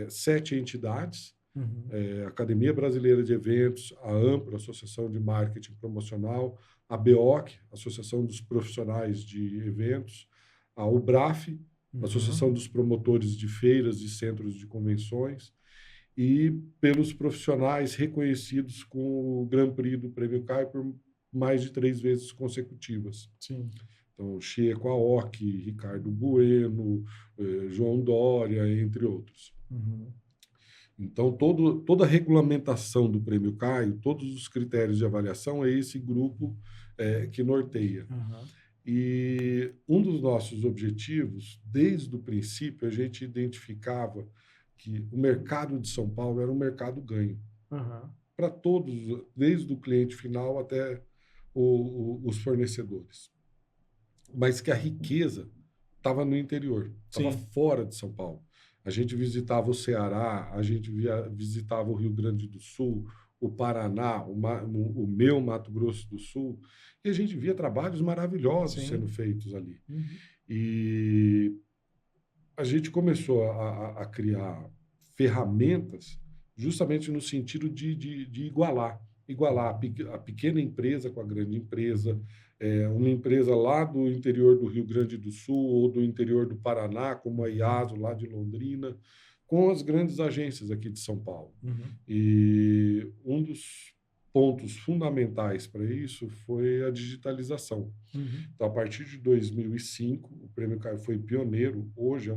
7 entidades, a Academia Brasileira de Eventos, a AMPRO, Associação de Marketing Promocional, a BEOC, Associação dos Profissionais de Eventos, a UBRAF, Associação dos Promotores de Feiras e Centros de Convenções, e pelos profissionais reconhecidos com o Grand Prix do Prêmio Caio por mais de 3 vezes consecutivas. Sim. Então, Chico Aoki, Ricardo Bueno, João Dória, entre outros. Uhum. Então, toda a regulamentação do Prêmio Caio, todos os critérios de avaliação, é esse grupo que norteia. Uhum. E um dos nossos objetivos, desde o princípio, a gente identificava que o mercado de São Paulo era um mercado ganho. Uhum. Para todos, desde o cliente final até os fornecedores. Mas que a riqueza estava no interior, estava fora de São Paulo. A gente visitava o Ceará, a gente visitava o Rio Grande do Sul, o Paraná, o meu Mato Grosso do Sul, e a gente via trabalhos maravilhosos sendo feitos ali. Uhum. E a gente começou a criar ferramentas justamente no sentido de igualar a pequena empresa com a grande empresa, uma empresa lá do interior do Rio Grande do Sul ou do interior do Paraná, como a IASO, lá de Londrina, com as grandes agências aqui de São Paulo. Uhum. E um dos pontos fundamentais para isso foi a digitalização. Uhum. Então, a partir de 2005, o Prêmio Caio foi pioneiro. Hoje,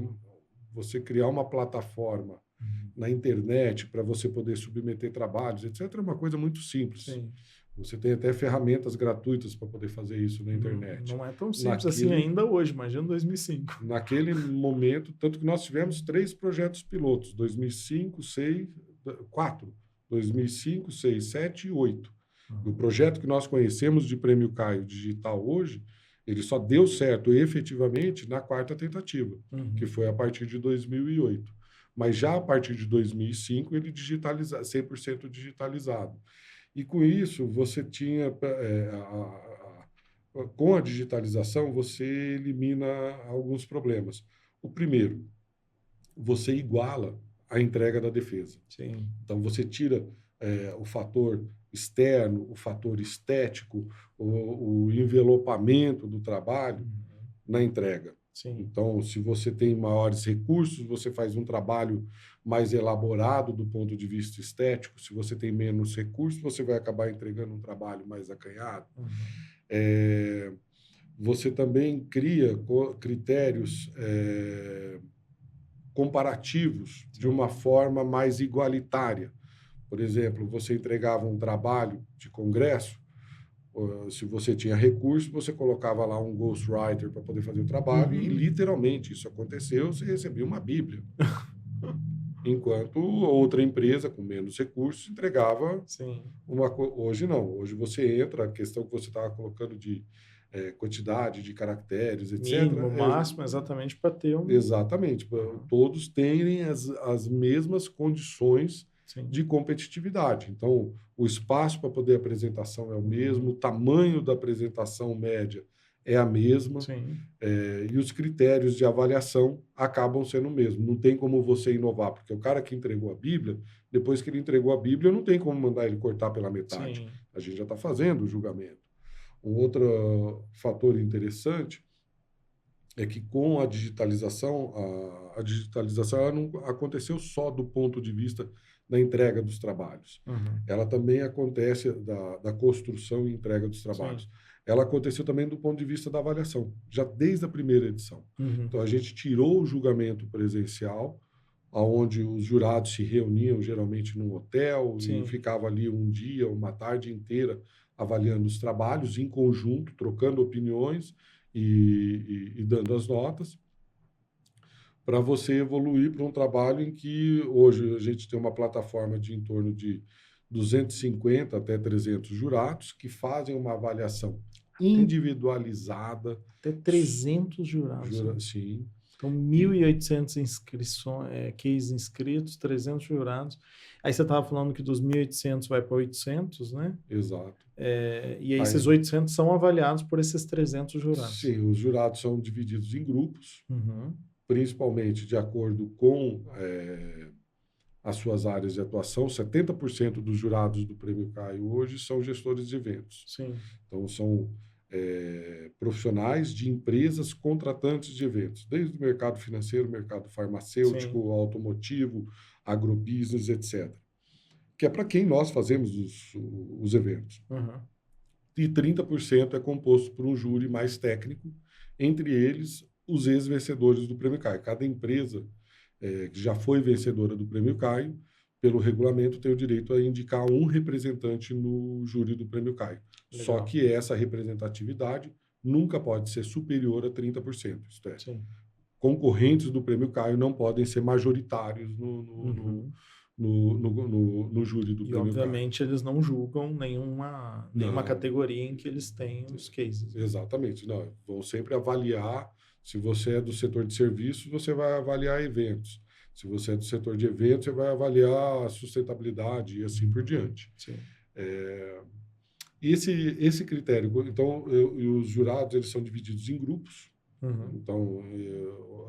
você criar uma plataforma na internet para você poder submeter trabalhos, etc., é uma coisa muito simples. Sim. Você tem até ferramentas gratuitas para poder fazer isso na internet. Não é tão simples assim ainda hoje, imagina 2005. Naquele momento, tanto que nós tivemos 3 projetos pilotos, 2005, 6, 4, 2005, 6, 7 e 8. O projeto que nós conhecemos de Prêmio Caio Digital hoje, ele só deu certo efetivamente na 4ª tentativa, que foi a partir de 2008. Mas já a partir de 2005, ele 100% digitalizado. E com isso, você tinha, com a digitalização, você elimina alguns problemas. O primeiro, você iguala a entrega da defesa. Sim. Então, você tira o fator externo, o fator estético, o envelopamento do trabalho na entrega. Sim. Então, se você tem maiores recursos, você faz um trabalho mais elaborado do ponto de vista estético. Se você tem menos recursos, você vai acabar entregando um trabalho mais acanhado. Você também cria critérios comparativos de uma forma mais igualitária. Por exemplo, você entregava um trabalho de congresso, se você tinha recurso, você colocava lá um ghostwriter para poder fazer o trabalho e literalmente isso aconteceu, você recebia uma bíblia. Enquanto outra empresa com menos recursos entregava uma coisa. Hoje não, hoje você entra, a questão que você estava colocando de quantidade de caracteres, etc. Mínimo, máximo, exatamente para ter um... Exatamente, todos terem as mesmas condições de competitividade. Então, o espaço para poder apresentação é o mesmo, o tamanho da apresentação média é a mesma, e os critérios de avaliação acabam sendo o mesmo. Não tem como você inovar, porque o cara que entregou a Bíblia, depois que ele entregou a Bíblia, não tem como mandar ele cortar pela metade. A gente já está fazendo o julgamento. Um outro fator interessante é que com a digitalização, a digitalização ela não aconteceu só do ponto de vista da entrega dos trabalhos. Ela também acontece da construção e entrega dos trabalhos. Ela aconteceu também do ponto de vista da avaliação, já desde a primeira edição. Então, a gente tirou o julgamento presencial, onde os jurados se reuniam geralmente num hotel e ficavam ali um dia, uma tarde inteira, avaliando os trabalhos em conjunto, trocando opiniões e dando as notas, para você evoluir para um trabalho em que hoje a gente tem uma plataforma de em torno de 250 até 300 jurados que fazem uma avaliação individualizada. Até 300 jurados. Sim. Então, 1.800 cases inscritos, 300 jurados. Aí você estava falando que dos 1.800 vai para 800, né? Exato. E aí esses 800 são avaliados por esses 300 jurados. Sim, os jurados são divididos em grupos, principalmente de acordo com as suas áreas de atuação. 70% dos jurados do Prêmio Caio hoje são gestores de eventos. Sim. Então, são profissionais de empresas contratantes de eventos, desde o mercado financeiro, mercado farmacêutico, automotivo, agrobusiness, etc. Que é para quem nós fazemos os eventos. E 30% é composto por um júri mais técnico, entre eles os ex-vencedores do Prêmio CAI. Cada empresa que já foi vencedora do Prêmio CAI, pelo regulamento, tem o direito a indicar um representante no júri do Prêmio CAI. Legal. Só que essa representatividade nunca pode ser superior a 30%. Isto é, Sim. concorrentes do Prêmio CAI não podem ser majoritários no júri do E, Prêmio obviamente, eles não julgam nenhuma Não. categoria em que eles têm os cases. CAI. Exatamente. Não, vão sempre avaliar. Se você é do setor de serviços, você vai avaliar eventos. Se você é do setor de eventos, você vai avaliar a sustentabilidade e assim por diante. Sim. Esse critério, então, os jurados eles são divididos em grupos. Uhum. Então,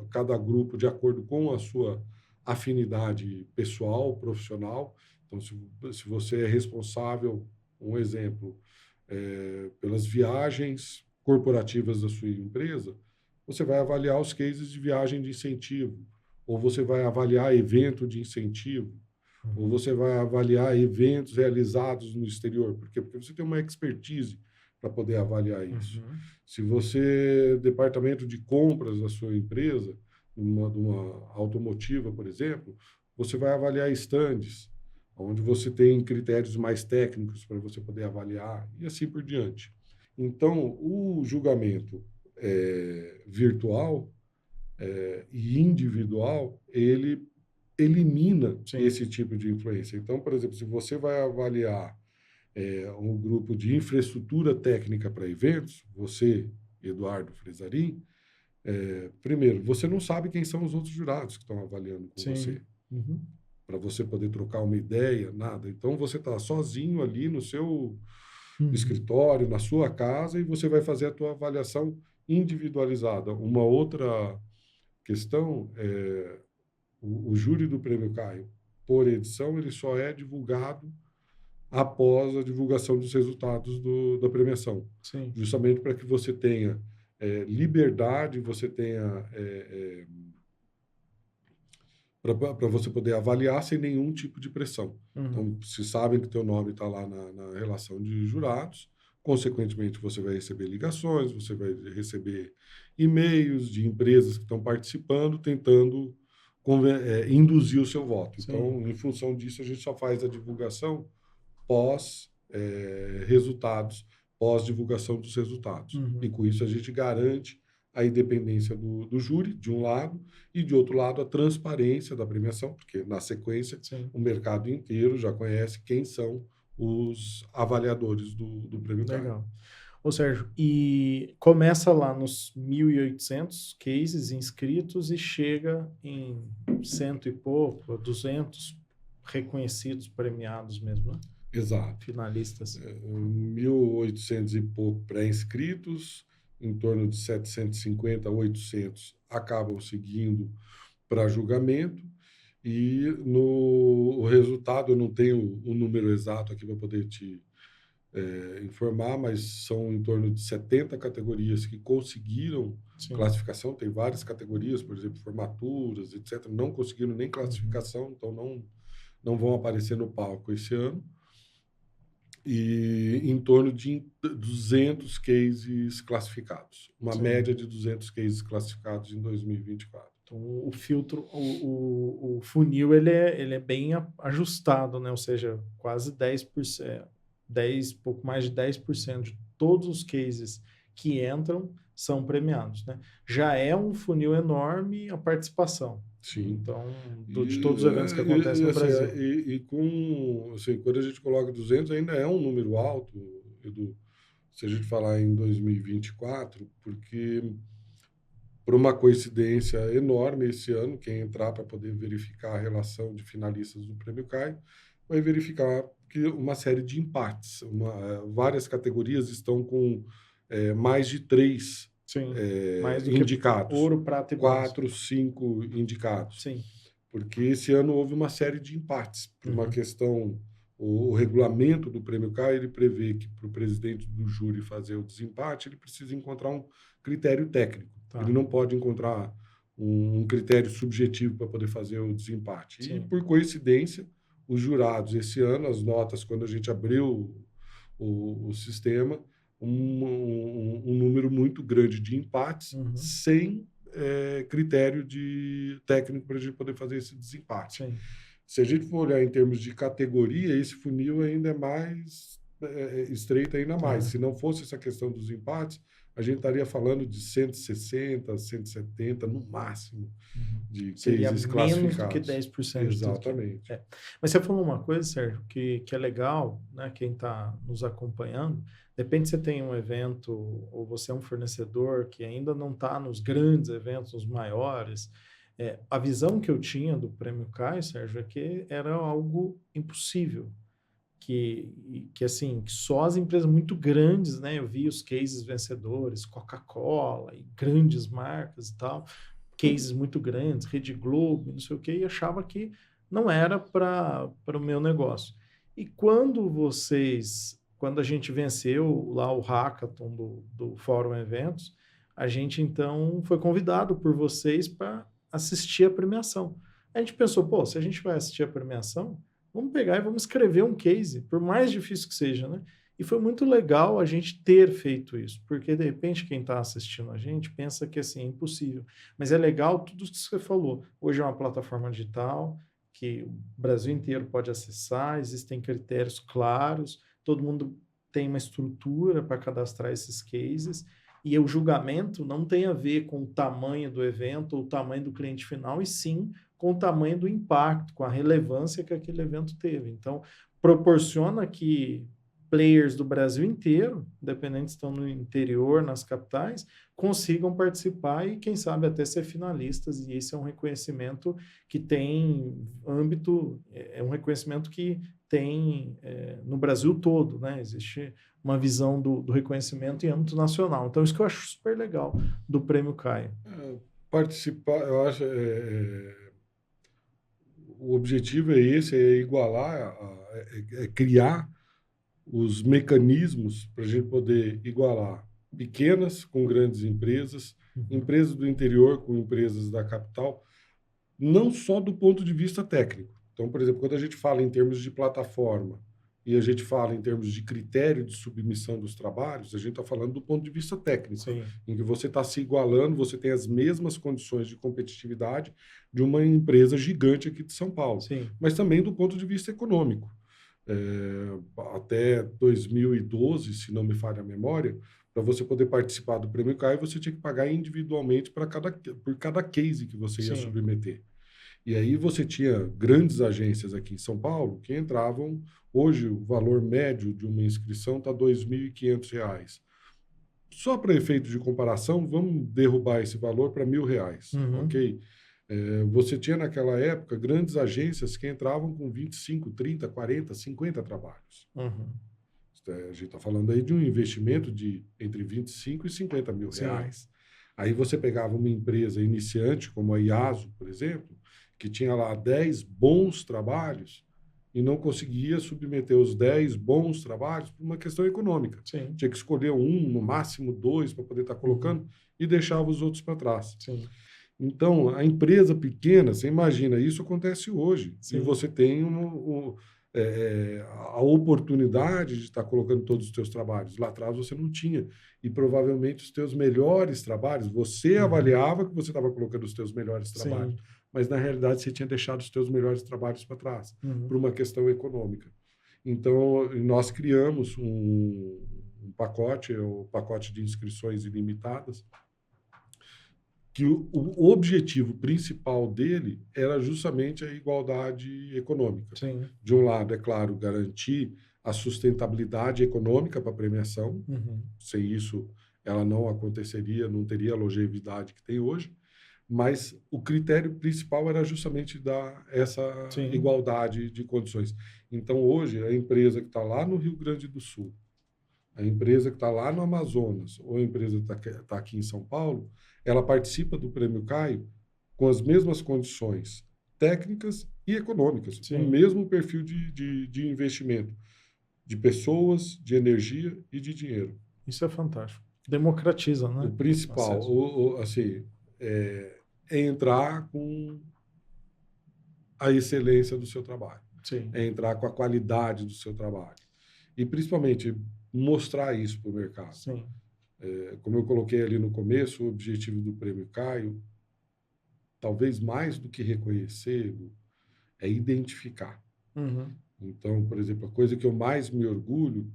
cada grupo de acordo com a sua afinidade pessoal, profissional. Então, se você é responsável, um exemplo, pelas viagens corporativas da sua empresa, você vai avaliar os cases de viagem de incentivo, ou você vai avaliar evento de incentivo, ou você vai avaliar eventos realizados no exterior. Por quê? Porque você tem uma expertise para poder avaliar isso. Uhum. Se você, departamento de compras da sua empresa, de uma automotiva, por exemplo, você vai avaliar estandes, onde você tem critérios mais técnicos para você poder avaliar, e assim por diante. Então, o julgamento virtual e individual, ele elimina Sim. esse tipo de influência. Então, por exemplo, se você vai avaliar um grupo de infraestrutura técnica para eventos, você, Eduardo Fresarim, primeiro, você não sabe quem são os outros jurados que estão avaliando com Sim. você. Uhum. Para você poder trocar uma ideia, nada. Então, você está sozinho ali no seu escritório, na sua casa, e você vai fazer a tua avaliação individualizada. Uma outra questão é o júri do Prêmio Caio, por edição, ele só é divulgado após a divulgação dos resultados da premiação. Sim. Justamente para que você tenha liberdade, você tenha para você poder avaliar sem nenhum tipo de pressão. Então, se sabem que teu nome está lá na relação de jurados, consequentemente você vai receber ligações, você vai receber e-mails de empresas que estão participando, tentando induzir o seu voto. Sim. Então, em função disso, a gente só faz a divulgação pós resultados, pós divulgação dos resultados. E com isso a gente garante a independência do júri, de um lado, e de outro lado a transparência da premiação, porque na sequência Sim. o mercado inteiro já conhece quem são os avaliadores do Prêmio CAI. Legal. Ô, Sérgio, e começa lá nos 1.800 cases inscritos e chega em 100 e pouco, 200 reconhecidos, premiados mesmo, né? Exato. Finalistas. 1.800 e pouco pré-inscritos, em torno de 750 a 800 acabam seguindo para julgamento, e o resultado, eu não tenho o número exato aqui para poder te informar, mas são em torno de 70 categorias que conseguiram Sim. classificação. Tem várias categorias, por exemplo, formaturas, etc., não conseguiram nem classificação, então não vão aparecer no palco esse ano. E em torno de 200 cases classificados. Uma Sim. média de 200 cases classificados em 2024. Então, o filtro, o funil, ele é bem ajustado, né? Ou seja, quase 10%, pouco mais de 10% de todos os cases que entram são premiados, né? Já é um funil enorme a participação. Sim. Então, de todos os eventos que acontecem no Brasil. Quando a gente coloca 200, ainda é um número alto, Edu, se a gente falar em 2024, porque, por uma coincidência enorme, esse ano, quem entrar para poder verificar a relação de finalistas do Prêmio CAI, vai verificar que uma série de empates, várias categorias estão com mais de 3 Sim, mais do indicados. Que ouro, prata e bronze. 4, 5 indicados. Sim. Porque esse ano houve uma série de empates. Por uma questão, o regulamento do Prêmio CAI, ele prevê que para o presidente do júri fazer o desempate, ele precisa encontrar um critério técnico. Tá. Ele não pode encontrar um critério subjetivo para poder fazer o desempate. Sim. E, por coincidência, os jurados, esse ano, as notas, quando a gente abriu o sistema, um número muito grande de empates sem critério técnico para a gente poder fazer esse desempate. Sim. Se a gente for olhar em termos de categoria, esse funil ainda é mais estreito ainda mais. Se não fosse essa questão dos empates, a gente estaria falando de 160, 170 no máximo de Seria cases menos classificados. do que 10%. Exatamente. Mas você falou uma coisa, Sérgio, que é legal, né? Quem está nos acompanhando, de repente você tem um evento ou você é um fornecedor que ainda não está nos grandes eventos, nos maiores. A visão que eu tinha do Prêmio CAI, Sérgio, é que era algo impossível. Que assim, que só as empresas muito grandes, né? Eu vi os cases vencedores, Coca-Cola e grandes marcas e tal, cases muito grandes, Rede Globo, não sei o quê, e achava que não era para o meu negócio. E quando a gente venceu lá o hackathon do Fórum Eventos, a gente então foi convidado por vocês para assistir a premiação. A gente pensou, pô, se a gente vai assistir a premiação, vamos pegar e vamos escrever um case, por mais difícil que seja, né? E foi muito legal a gente ter feito isso, porque de repente quem está assistindo a gente pensa que assim, é impossível. Mas é legal tudo isso que você falou. Hoje é uma plataforma digital que o Brasil inteiro pode acessar, existem critérios claros, todo mundo tem uma estrutura para cadastrar esses cases, e o julgamento não tem a ver com o tamanho do evento ou o tamanho do cliente final, e sim com o tamanho do impacto, com a relevância que aquele evento teve. Então, proporciona que players do Brasil inteiro, independente se estão no interior, nas capitais, consigam participar e, quem sabe, até ser finalistas. E esse é um reconhecimento que tem âmbito, é um reconhecimento que tem no Brasil todo, né? Existe uma visão do reconhecimento em âmbito nacional. Então, isso que eu acho super legal do Prêmio CAI. Participar, eu acho, o objetivo é esse, é igualar, criar os mecanismos para a gente poder igualar pequenas com grandes empresas, empresas do interior com empresas da capital, não só do ponto de vista técnico. Então, por exemplo, quando a gente fala em termos de plataforma e a gente fala em termos de critério de submissão dos trabalhos, a gente está falando do ponto de vista técnico, Sim. em que você está se igualando, você tem as mesmas condições de competitividade de uma empresa gigante aqui de São Paulo, Sim. mas também do ponto de vista econômico. Até 2012, se não me falha a memória, para você poder participar do Prêmio CAI, você tinha que pagar individualmente por cada case que você ia submeter. E aí você tinha grandes agências aqui em São Paulo que entravam. Hoje, o valor médio de uma inscrição está R$ 2.500. Só para efeito de comparação, vamos derrubar esse valor para R$ 1.000, ok? Você tinha naquela época grandes agências que entravam com 25, 30, 40, 50 trabalhos. A gente está falando aí de um investimento de entre 25 e 50 mil reais. Aí você pegava uma empresa iniciante, como a IASO, por exemplo, que tinha lá 10 bons trabalhos e não conseguia submeter os 10 bons trabalhos por uma questão econômica. Sim. Tinha que escolher um, no máximo 2, para poder estar colocando, e deixava os outros para trás. Sim. Então, a empresa pequena, você imagina, isso acontece hoje. Sim. E você tem a oportunidade de estar colocando todos os teus trabalhos. Lá atrás você não tinha. E provavelmente os teus melhores trabalhos, você avaliava que você estava colocando os teus melhores trabalhos. Sim. Mas, na realidade, você tinha deixado os teus melhores trabalhos para trás, por uma questão econômica. Então, nós criamos um pacote, o pacote de inscrições ilimitadas, que o objetivo principal dele era justamente a igualdade econômica. Sim. De um lado, é claro, garantir a sustentabilidade econômica para a premiação. Sem isso, ela não aconteceria, não teria a longevidade que tem hoje. Mas o critério principal era justamente dar essa igualdade de condições. Então, hoje, a empresa que está lá no Rio Grande do Sul, a empresa que está lá no Amazonas, ou a empresa que está aqui em São Paulo, ela participa do Prêmio CAI com as mesmas condições técnicas e econômicas, com o mesmo perfil de investimento, de pessoas, de energia e de dinheiro. Isso é fantástico. Democratiza, né? O principal, é entrar com a excelência do seu trabalho. Sim. É entrar com a qualidade do seu trabalho. E, principalmente, mostrar isso para o mercado. Sim. Como eu coloquei ali no começo, o objetivo do Prêmio Caio, talvez mais do que reconhecer, é identificar. Uhum. Então, por exemplo, a coisa que eu mais me orgulho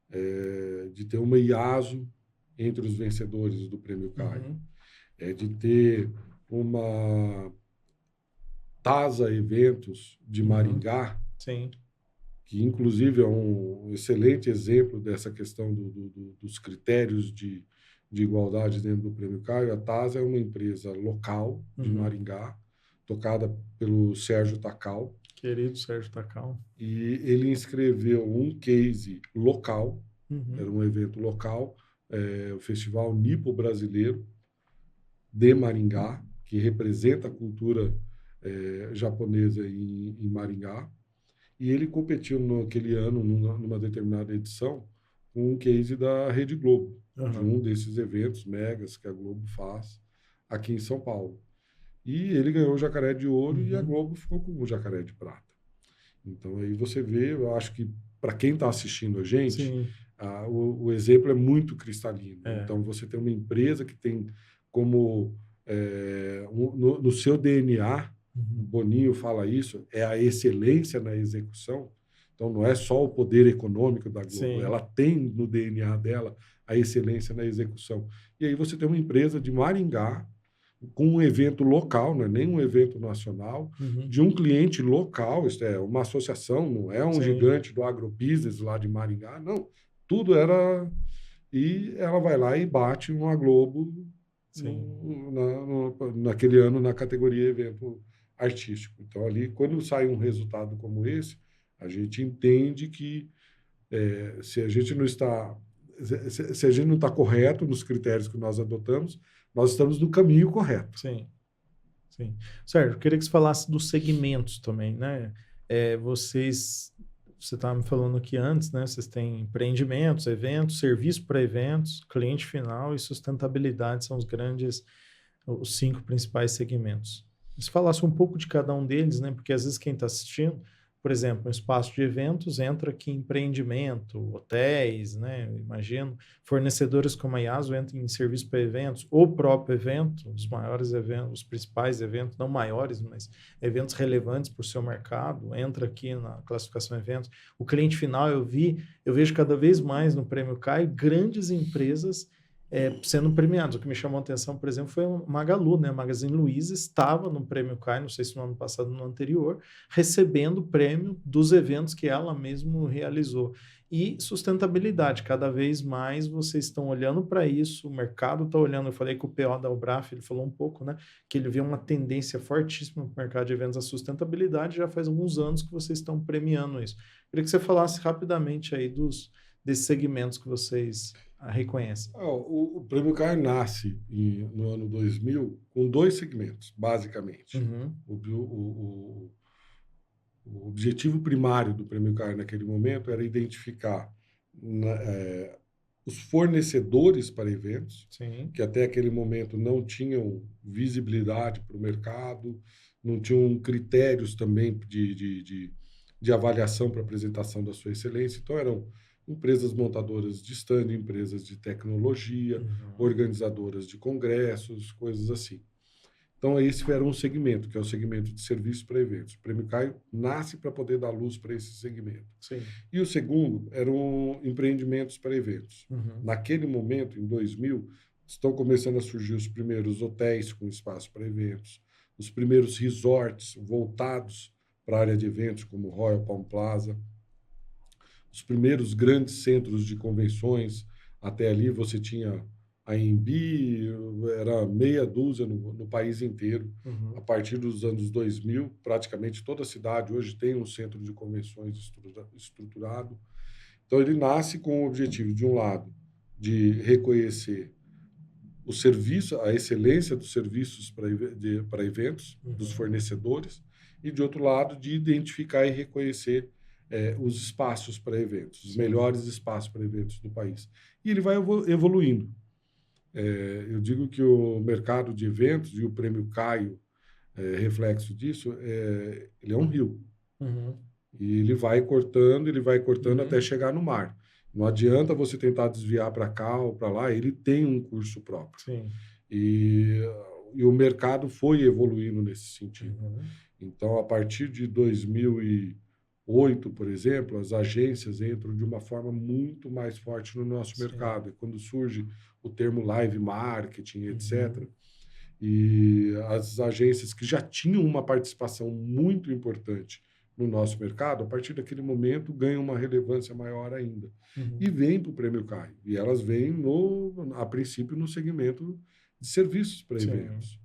é de ter uma IASO entre os vencedores do Prêmio Caio. Uhum. É de ter uma TASA Eventos de Maringá, Sim. que inclusive é um excelente exemplo dessa questão dos critérios de igualdade dentro do Prêmio Caio. A TASA é uma empresa local de Maringá, tocada pelo Sérgio Tacal. Querido Sérgio Tacal. E ele inscreveu um case local, era um evento local, o Festival Nipo Brasileiro de Maringá, que representa a cultura japonesa em Maringá. E ele competiu naquele ano, numa determinada edição, com um case da Rede Globo, de um desses eventos megas que a Globo faz aqui em São Paulo. E ele ganhou o Jacaré de Ouro e a Globo ficou com o Jacaré de Prata. Então, aí você vê, eu acho que para quem está assistindo a gente, o exemplo é muito cristalino. Então, você tem uma empresa que tem como, no seu DNA, o Boninho fala isso, é a excelência na execução. Então, não é só o poder econômico da Globo, ela tem no DNA dela a excelência na execução. E aí você tem uma empresa de Maringá, com um evento local, não é nem um evento nacional, de um cliente local, isso é uma associação, não é um gigante do agrobusiness lá de Maringá, não. Tudo era... E ela vai lá e bate uma Globo naquele ano na categoria evento artístico. Então, ali, quando sai um resultado como esse, a gente entende que se a gente não está correto nos critérios que nós adotamos, nós estamos no caminho correto. Sim. Sérgio, eu queria que você falasse dos segmentos também, né? Você estava me falando aqui antes, né? Vocês têm empreendimentos, eventos, serviço para eventos, cliente final e sustentabilidade são os 5 principais segmentos. Se falasse um pouco de cada um deles, né? Porque às vezes quem está assistindo, por exemplo, um espaço de eventos entra aqui empreendimento, hotéis, né? Eu imagino, fornecedores como a IASO entram em serviço para eventos, o próprio evento, os maiores eventos, os principais eventos, não maiores, mas eventos relevantes para o seu mercado, entra aqui na classificação eventos. O cliente final, eu vejo cada vez mais no Prêmio CAI grandes empresas sendo premiados. O que me chamou a atenção, por exemplo, foi o Magalu, né? A Magazine Luiza estava no Prêmio CAI, não sei se no ano passado ou no anterior, recebendo o prêmio dos eventos que ela mesma realizou. E sustentabilidade, cada vez mais vocês estão olhando para isso, o mercado está olhando. Eu falei com o PO da Ubraf, ele falou um pouco, né? Que ele vê uma tendência fortíssima no mercado de eventos, a sustentabilidade, já faz alguns anos que vocês estão premiando isso. Queria que você falasse rapidamente aí desses segmentos que vocês reconhece. O Prêmio CAI nasce no ano 2000 com 2 segmentos, basicamente. O objetivo primário do Prêmio CAI naquele momento era identificar os fornecedores para eventos, que até aquele momento não tinham visibilidade para o mercado, não tinham critérios também de avaliação para apresentação da sua excelência. Então, eram empresas montadoras de stand, empresas de tecnologia, organizadoras de congressos, coisas assim. Então, esse era um segmento, que é o segmento de serviços para eventos. O Prêmio CAI nasce para poder dar luz para esse segmento. E o segundo eram empreendimentos para eventos. Naquele momento, em 2000, estão começando a surgir os primeiros hotéis com espaço para eventos, os primeiros resorts voltados para a área de eventos, como Royal Palm Plaza, os primeiros grandes centros de convenções. Até ali você tinha a AMB, era meia dúzia no país inteiro. A partir dos anos 2000, praticamente toda a cidade hoje tem um centro de convenções estruturado. Então, ele nasce com o objetivo, de um lado, de reconhecer o serviço, a excelência dos serviços para eventos, dos fornecedores, e, de outro lado, de identificar e reconhecer os espaços para eventos, os melhores espaços para eventos do país. E ele vai evoluindo. Eu digo que o mercado de eventos e o Prêmio Caio, reflexo disso, ele é um rio. E ele vai cortando até chegar no mar. Não adianta você tentar desviar para cá ou para lá, ele tem um curso próprio. Sim. E, e o mercado foi evoluindo nesse sentido. Uhum. Então, a partir de 2008, por exemplo, as agências entram de uma forma muito mais forte no nosso Sim. mercado. É quando surge o termo live marketing, etc. Uhum. E as agências que já tinham uma participação muito importante no nosso mercado, a partir daquele momento ganham uma relevância maior ainda. Uhum. E vêm para o Prêmio CAI. E elas vêm, a princípio, no segmento de serviços para Sim. eventos.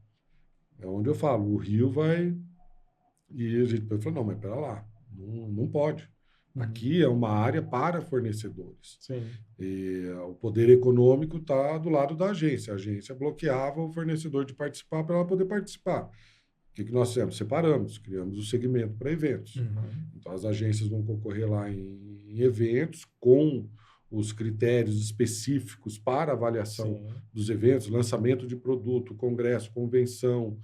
É onde eu falo, o Rio vai... E a gente falou, não, mas espera lá, não pode. Uhum. Aqui é uma área para fornecedores. Sim. E o poder econômico está do lado da agência. A agência bloqueava o fornecedor de participar para ela poder participar. O que nós fizemos? Separamos, criamos o segmento para eventos. Uhum. Então, as agências vão concorrer lá em eventos com os critérios específicos para avaliação Sim. dos eventos, lançamento de produto, congresso, convenção,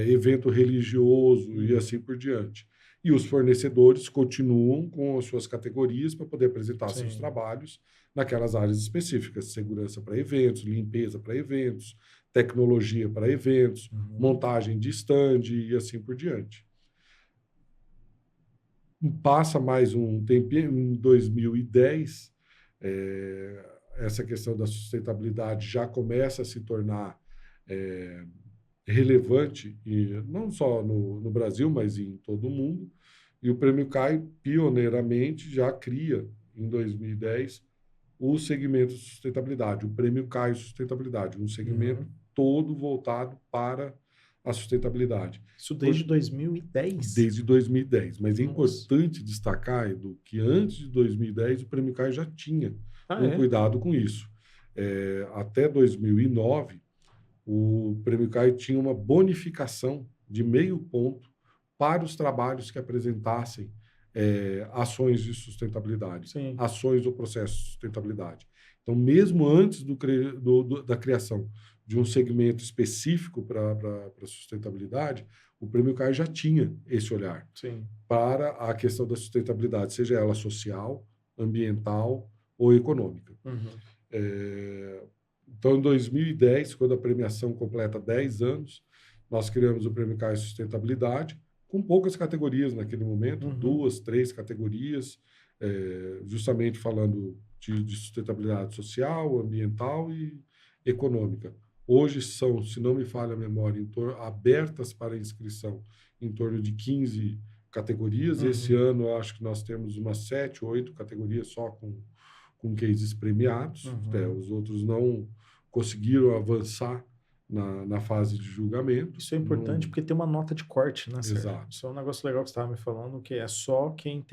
evento religioso e assim por diante. E os fornecedores continuam com as suas categorias para poder apresentar Sim. seus trabalhos naquelas áreas específicas, segurança para eventos, limpeza para eventos, tecnologia para eventos, Uhum. montagem de stand e assim por diante. Passa mais um tempinho, em 2010, essa questão da sustentabilidade já começa a se tornar relevante, e não só no Brasil, mas em todo o mundo. E o Prêmio CAI, pioneiramente, já cria, em 2010, o segmento de sustentabilidade, o Prêmio CAI Sustentabilidade, um segmento todo voltado para a sustentabilidade. Isso desde 2010? Desde 2010. Mas é Nossa. importante destacar, Edu, que antes de 2010 o Prêmio CAI já tinha cuidado com isso. Até 2009, o Prêmio CAI tinha uma bonificação de 0,5 ponto para os trabalhos que apresentassem ações de sustentabilidade, Sim. ações do processo de sustentabilidade. Então, mesmo antes da criação de um segmento específico para a sustentabilidade, o Prêmio CAI já tinha esse olhar Sim. para a questão da sustentabilidade, seja ela social, ambiental ou econômica. Uhum. Então, em 2010, quando a premiação completa 10 anos, nós criamos o Prêmio CAI Sustentabilidade, com poucas categorias naquele momento, 2, 3 categorias, justamente falando de sustentabilidade social, ambiental e econômica. Hoje são, se não me falha a memória, abertas para inscrição em torno de 15 categorias. Esse ano, eu acho que nós temos umas 7, 8 categorias só com cases premiados. Os outros não conseguiram avançar na fase de julgamento. Isso é importante porque tem uma nota de corte, né, Sérgio? Exato. Isso é um negócio legal que você estava me falando, que é só quem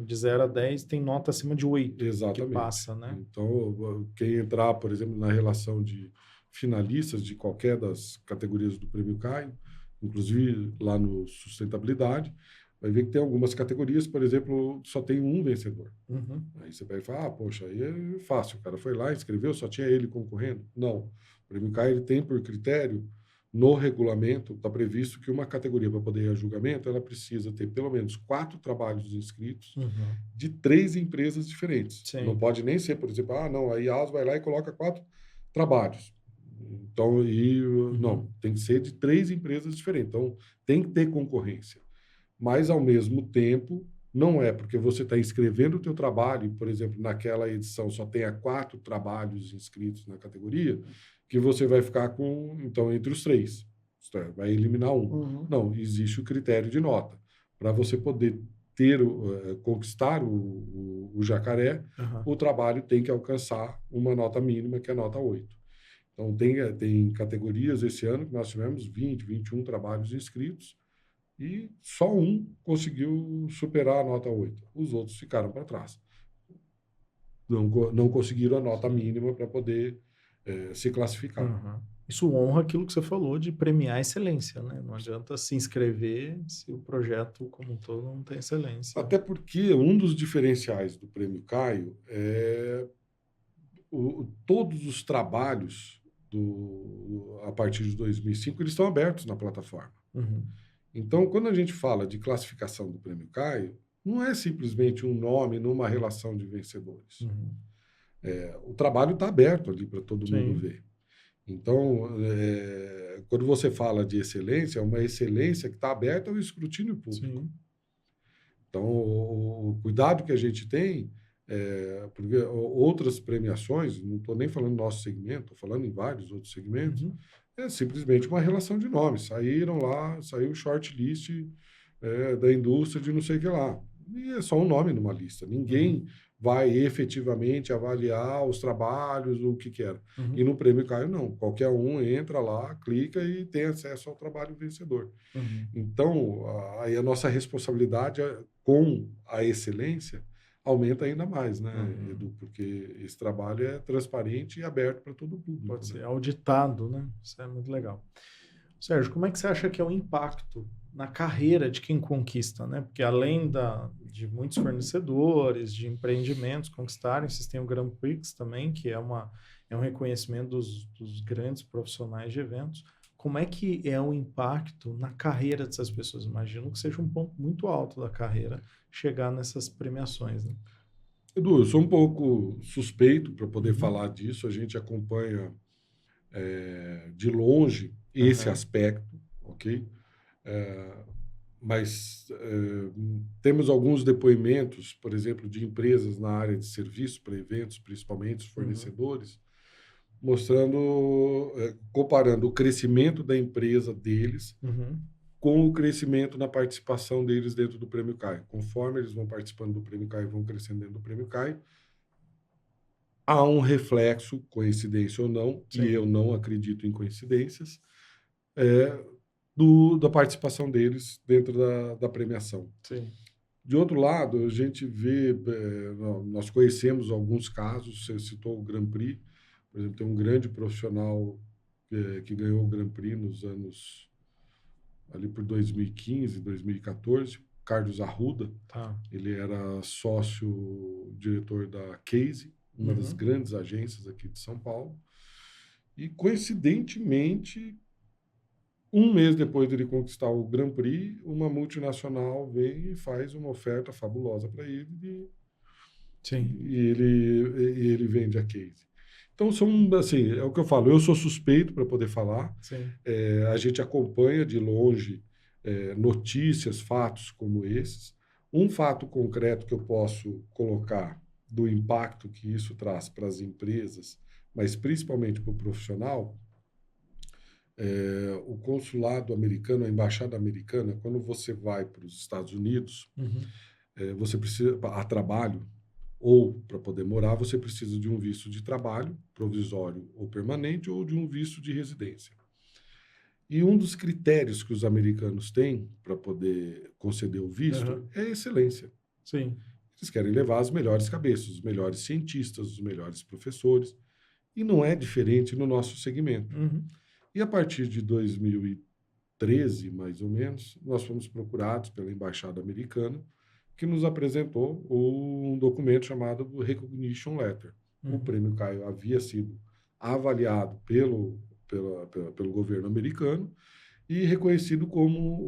de 0 a 10 tem nota acima de 8. Exatamente. Que passa, né? Então, quem entrar, por exemplo, na relação de finalistas de qualquer das categorias do Prêmio CAI, inclusive lá no Sustentabilidade, vai ver que tem algumas categorias, por exemplo, só tem um vencedor. Aí você vai falar, poxa, aí é fácil, o cara foi lá, inscreveu, só tinha ele concorrendo. Não. O Prêmio CAI ele tem por critério, no regulamento, está previsto que uma categoria para poder ir a julgamento, ela precisa ter pelo menos 4 trabalhos inscritos de 3 empresas diferentes. Sim. Não pode nem ser, por exemplo, não, a IAS vai lá e coloca 4 trabalhos. Então, não, tem que ser de 3 empresas diferentes. Então, tem que ter concorrência. Mas, ao mesmo tempo, não é porque você está inscrevendo o teu trabalho, por exemplo, naquela edição só tenha 4 trabalhos inscritos na categoria, que você vai ficar então, entre os 3. Vai eliminar um. Não, existe o critério de nota. Para você poder conquistar o jacaré, o trabalho tem que alcançar uma nota mínima, que é a nota 8. Então, tem categorias esse ano que nós tivemos 20, 21 trabalhos inscritos, e só um conseguiu superar a nota 8. Os outros ficaram para trás. Não conseguiram a nota mínima para poder se classificar. Isso honra aquilo que você falou de premiar a excelência, né? Não adianta se inscrever se o projeto como um todo não tem excelência. Até porque um dos diferenciais do Prêmio Caio é todos os trabalhos a partir de 2005 eles estão abertos na plataforma. Então, quando a gente fala de classificação do Prêmio Caio, não é simplesmente um nome numa relação de vencedores. Uhum. O trabalho está aberto ali para todo mundo Sim. ver. Então, quando você fala de excelência, é uma excelência que está aberta ao escrutínio público. Sim. Então, o cuidado que a gente tem, porque outras premiações, não estou nem falando do nosso segmento, estou falando em vários outros segmentos, Uhum. é simplesmente uma relação de nomes. Saíram lá, saiu o shortlist da indústria de não sei o que lá. E é só um nome numa lista. Ninguém vai efetivamente avaliar os trabalhos, o que era. Uhum. E no Prêmio Caio, não. Qualquer um entra lá, clica e tem acesso ao trabalho vencedor. Uhum. Então, aí a nossa responsabilidade com a excelência aumenta ainda mais, né, Edu? Porque esse trabalho é transparente e aberto para todo o público. Pode ser né? auditado, né? Isso é muito legal. Sérgio, como é que você acha que é o impacto na carreira de quem conquista, né? Porque além de muitos fornecedores, de empreendimentos conquistarem, vocês têm o Grand Prix também, que é um reconhecimento dos grandes profissionais de eventos. Como é que é o impacto na carreira dessas pessoas? Imagino que seja um ponto muito alto da carreira chegar nessas premiações, né? Edu, eu sou um pouco suspeito para poder Uhum. falar disso. A gente acompanha de longe esse aspecto, ok? Mas temos alguns depoimentos, por exemplo, de empresas na área de serviço para eventos, principalmente os fornecedores, mostrando, comparando o crescimento da empresa deles com o crescimento na participação deles dentro do Prêmio Caio. Conforme eles vão participando do Prêmio Caio, vão crescendo dentro do Prêmio Caio, há um reflexo, coincidência ou não, Sim. e eu não acredito em coincidências, da participação deles dentro da premiação. Sim. De outro lado, a gente vê, nós conhecemos alguns casos, você citou o Grand Prix, por exemplo, tem um grande profissional que ganhou o Grand Prix nos anos, ali por 2015, 2014, Carlos Arruda. Tá. Ele era sócio-diretor da Case, uma das grandes agências aqui de São Paulo. E, coincidentemente, um mês depois dele conquistar o Grand Prix, uma multinacional vem e faz uma oferta fabulosa para ele Sim. e ele vende a Case. Então, assim, é o que eu falo, eu sou suspeito para poder falar. Sim. A gente acompanha de longe notícias, fatos como esses. Um fato concreto que eu posso colocar do impacto que isso traz para as empresas, mas principalmente para o profissional, o consulado americano, a embaixada americana, quando você vai para os Estados Unidos, você precisa, a trabalho ou para poder morar, você precisa de um visto de trabalho, provisório ou permanente, ou de um visto de residência. E um dos critérios que os americanos têm para poder conceder o visto é a excelência. Sim. Eles querem levar as melhores cabeças, os melhores cientistas, os melhores professores. E não é diferente no nosso segmento. E a partir de 2013, mais ou menos, nós fomos procurados pela Embaixada Americana, que nos apresentou um documento chamado Recognition Letter. O Prêmio Caio havia sido avaliado pelo governo americano e reconhecido como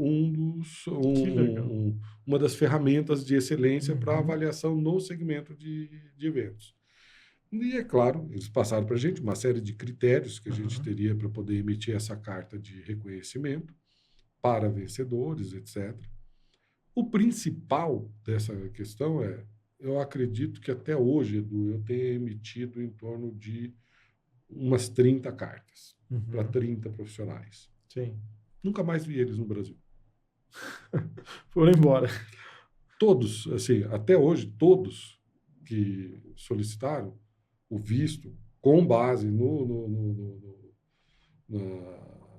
uma das ferramentas de excelência para avaliação no segmento de eventos. E, é claro, eles passaram para a gente uma série de critérios que a gente teria para poder emitir essa carta de reconhecimento para vencedores, etc. O principal dessa questão eu acredito que até hoje, Edu, eu tenha emitido em torno de umas 30 cartas para 30 profissionais. Sim. Nunca mais vi eles no Brasil. Foram embora. Todos, assim, até hoje, todos que solicitaram o visto com base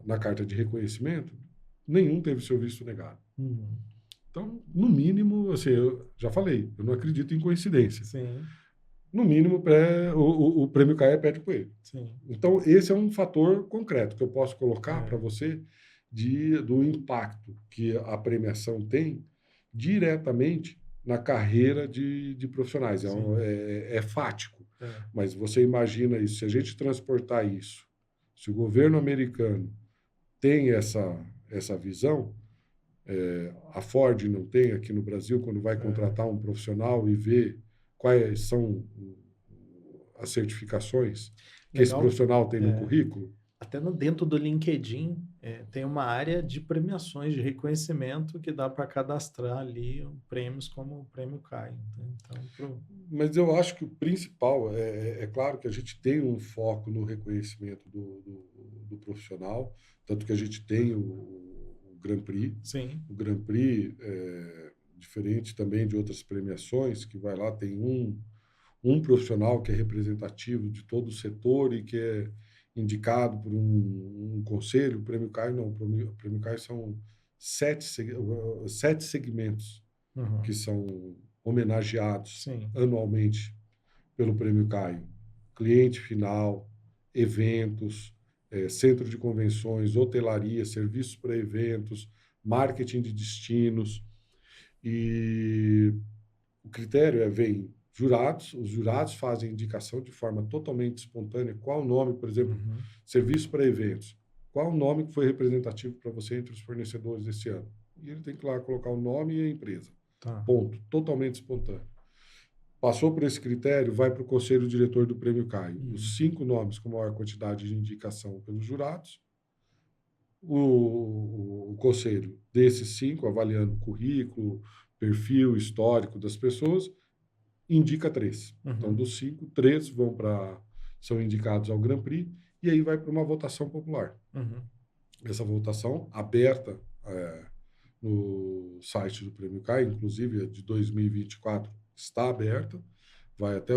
na carta de reconhecimento, nenhum teve seu visto negado. Então, no mínimo, assim, eu já falei, eu não acredito em coincidência. Sim. No mínimo, o Prêmio CAE pede coelho. Sim. Então, esse é um fator concreto que eu posso colocar para você do impacto que a premiação tem diretamente na carreira de profissionais. É fático. Mas você imagina isso, se a gente transportar isso, se o governo americano tem essa visão, A Ford não tem aqui no Brasil, quando vai contratar um profissional e ver quais são as certificações que esse Legal. profissional tem no currículo. Até dentro do LinkedIn tem uma área de premiações, de reconhecimento que dá para cadastrar ali prêmios como o Prêmio CAI. Então, Mas eu acho que o principal é claro que a gente tem um foco no reconhecimento do profissional, tanto que a gente tem o Grand Prix. Sim. O Grand Prix diferente também de outras premiações, que vai lá, tem um profissional que é representativo de todo o setor e que é indicado por um conselho. O Prêmio CAI não, o Prêmio CAI são 7 segmentos que são homenageados anualmente pelo Prêmio CAI. Cliente final, eventos, centro de convenções, hotelaria, serviços para eventos, marketing de destinos. E o critério vem jurados, os jurados fazem indicação de forma totalmente espontânea qual o nome, por exemplo, serviço para eventos, qual o nome que foi representativo para você entre os fornecedores desse ano. E ele tem que lá colocar o nome e a empresa. Ponto. Totalmente espontâneo. Passou por esse critério, vai para o conselho diretor do Prêmio CAI. Os 5 nomes com maior quantidade de indicação pelos jurados. O conselho desses 5, avaliando currículo, perfil histórico das pessoas, indica 3. Então, dos 5, 3 são indicados ao Grand Prix e aí vai para uma votação popular. Essa votação aberta no site do Prêmio CAI, inclusive a de 2024 está aberta, vai até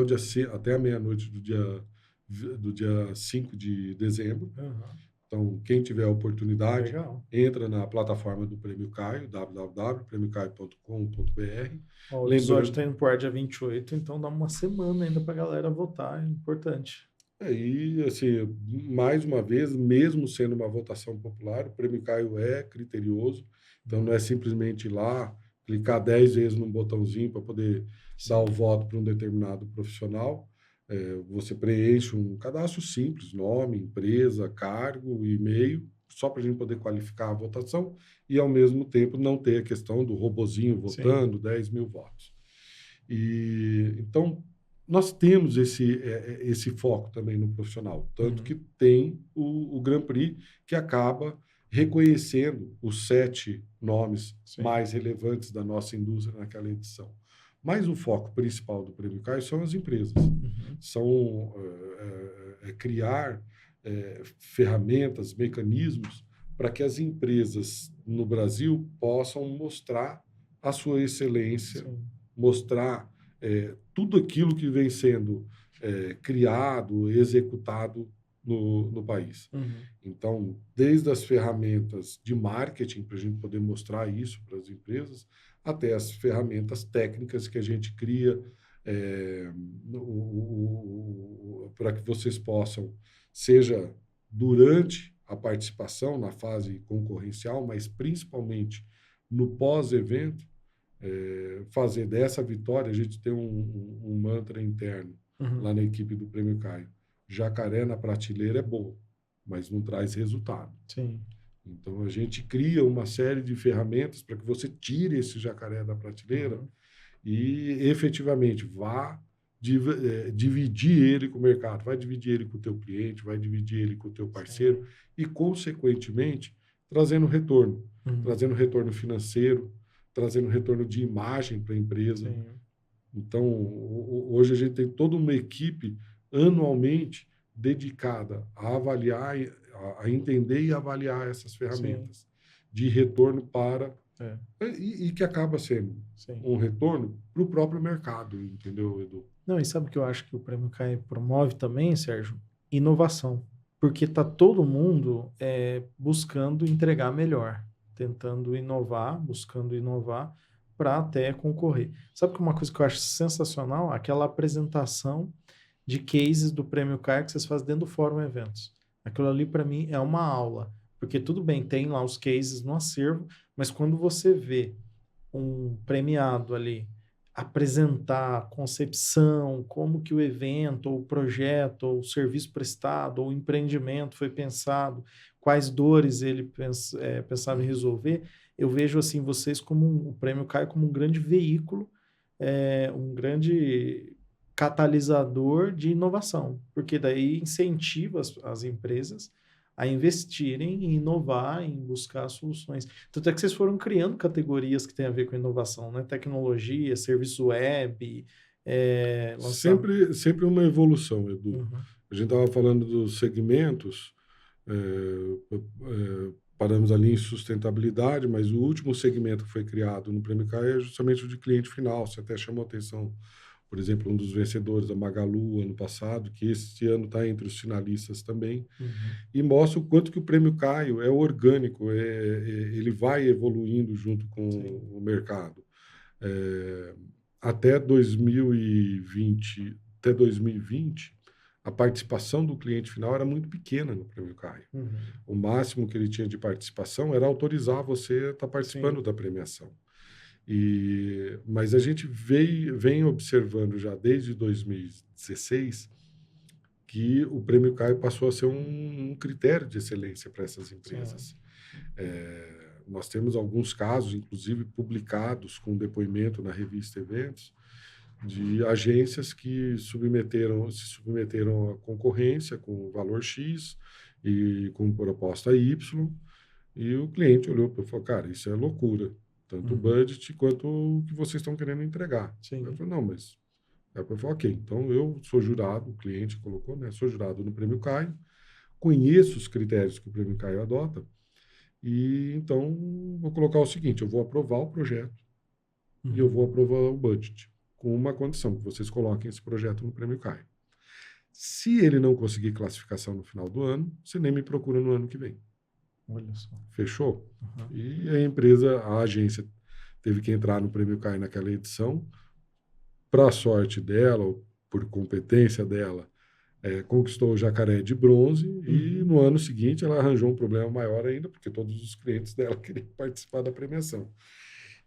a meia-noite do dia 5 de dezembro. Então, quem tiver a oportunidade, entra na plataforma do Prêmio CAI, www.premiocai.com.br. O episódio está indo para o ar dia 28, então dá uma semana ainda para a galera votar, é importante. E, assim, mais uma vez, mesmo sendo uma votação popular, o Prêmio CAI é criterioso, então não é simplesmente ir lá, clicar 10 vezes num botãozinho para poder dar o voto para um determinado profissional. Você preenche um cadastro simples, nome, empresa, cargo, e-mail, só para a gente poder qualificar a votação e, ao mesmo tempo, não ter a questão do robozinho votando 10 mil votos. Então, nós temos esse foco também no profissional, tanto que tem o Grand Prix, que acaba reconhecendo os 7 nomes mais relevantes da nossa indústria naquela edição. Mas o foco principal do Prêmio CAI são as empresas. São criar ferramentas, mecanismos para que as empresas no Brasil possam mostrar a sua excelência, mostrar tudo aquilo que vem sendo criado, executado no país. Então, desde as ferramentas de marketing, para a gente poder mostrar isso para as empresas, até as ferramentas técnicas que a gente cria para que vocês possam, seja durante a participação na fase concorrencial, mas principalmente no pós-evento, fazer dessa vitória. A gente tem um mantra interno lá na equipe do Prêmio CAI. Jacaré na prateleira é bom, mas não traz resultado. Então, a gente cria uma série de ferramentas para que você tire esse jacaré da prateleira e, efetivamente, vá dividir ele com o mercado, vai dividir ele com o teu cliente, vai dividir ele com o teu parceiro e, consequentemente, trazendo retorno. Trazendo retorno financeiro, trazendo retorno de imagem para a empresa. Então, hoje a gente tem toda uma equipe anualmente dedicada a avaliar, a entender e avaliar essas ferramentas de retorno para... E que acaba sendo um retorno para o próprio mercado, entendeu, Edu? Não, e sabe o que eu acho que o Prêmio CAI promove também, Sérgio? Inovação. Porque está todo mundo buscando entregar melhor, tentando inovar, buscando inovar para até concorrer. Sabe que uma coisa que eu acho sensacional? Aquela apresentação de cases do Prêmio CAI que vocês fazem dentro do Fórum Eventos. Aquilo ali, para mim, é uma aula. Porque tudo bem, tem lá os cases no acervo, mas quando você vê um premiado ali apresentar a concepção, como que o evento, ou o projeto, ou o serviço prestado, ou o empreendimento foi pensado, quais dores ele pensava em resolver, eu vejo assim vocês como o Prêmio Caio como um grande veículo, um grande catalisador de inovação, porque daí incentiva as empresas a investirem em inovar, em buscar soluções. Tanto é que vocês foram criando categorias que têm a ver com inovação, né? Tecnologia, serviço web, lançamento. Sempre uma evolução, Edu. Uhum. A gente estava falando dos segmentos, paramos ali em sustentabilidade, mas o último segmento que foi criado no Prêmio CAI é justamente o de cliente final. Você até chamou atenção, por exemplo, um dos vencedores da Magalu ano passado, que este ano está entre os finalistas também, e mostra o quanto que o Prêmio Caio é orgânico, ele vai evoluindo junto com o mercado. Até 2020, a participação do cliente final era muito pequena no Prêmio Caio. O máximo que ele tinha de participação era autorizar você a estar participando da premiação. Mas a gente vem observando já desde 2016 que o Prêmio Caio passou a ser um critério de excelência para essas empresas. Nós temos alguns casos, inclusive publicados com depoimento na revista Eventos, de agências que se submeteram à concorrência com valor X e com proposta Y, e o cliente olhou e falou, cara, isso é loucura, tanto o budget quanto o que vocês estão querendo entregar. Eu falei, não, mas... Aí eu falei, ok, então eu sou jurado, o cliente colocou, né, sou jurado no Prêmio Caio, conheço os critérios que o Prêmio Caio adota, e então vou colocar o seguinte, eu vou aprovar o projeto e eu vou aprovar o budget, com uma condição, que vocês coloquem esse projeto no Prêmio Caio. Se ele não conseguir classificação no final do ano, você nem me procura no ano que vem. Olha só. Fechou? E a empresa, a agência, teve que entrar no Prêmio Caio naquela edição. Para a sorte dela, ou por competência dela, conquistou o jacaré de bronze e no ano seguinte ela arranjou um problema maior ainda, porque todos os clientes dela queriam participar da premiação.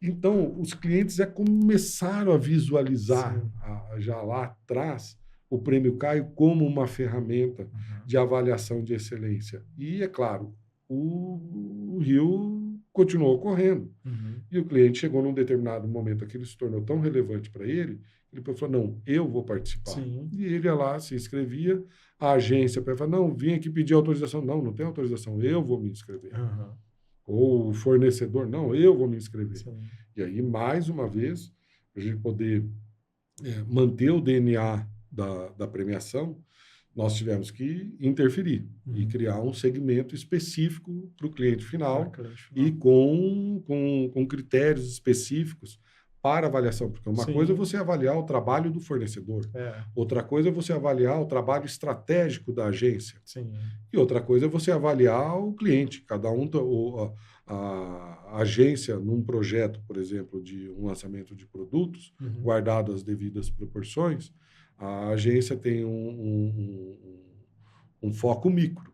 Então, os clientes já começaram a visualizar já lá atrás o Prêmio Caio como uma ferramenta de avaliação de excelência. E, é claro, o rio continuou correndo. E o cliente chegou num determinado momento que ele se tornou tão relevante para ele, ele falou, não, eu vou participar. E ele ia lá, se inscrevia, a agência falava, não, vim aqui pedir autorização. Não, não tem autorização, eu vou me inscrever. Ou o fornecedor, não, eu vou me inscrever. E aí, mais uma vez, para a gente poder manter o DNA da premiação, nós tivemos que interferir e criar um segmento específico para o cliente final e com critérios específicos para avaliação. Porque uma coisa é você avaliar o trabalho do fornecedor, outra coisa é você avaliar o trabalho estratégico da agência, e outra coisa é você avaliar o cliente. Cada um, a agência, num projeto, por exemplo, de um lançamento de produtos, guardado as devidas proporções, a agência tem um foco micro.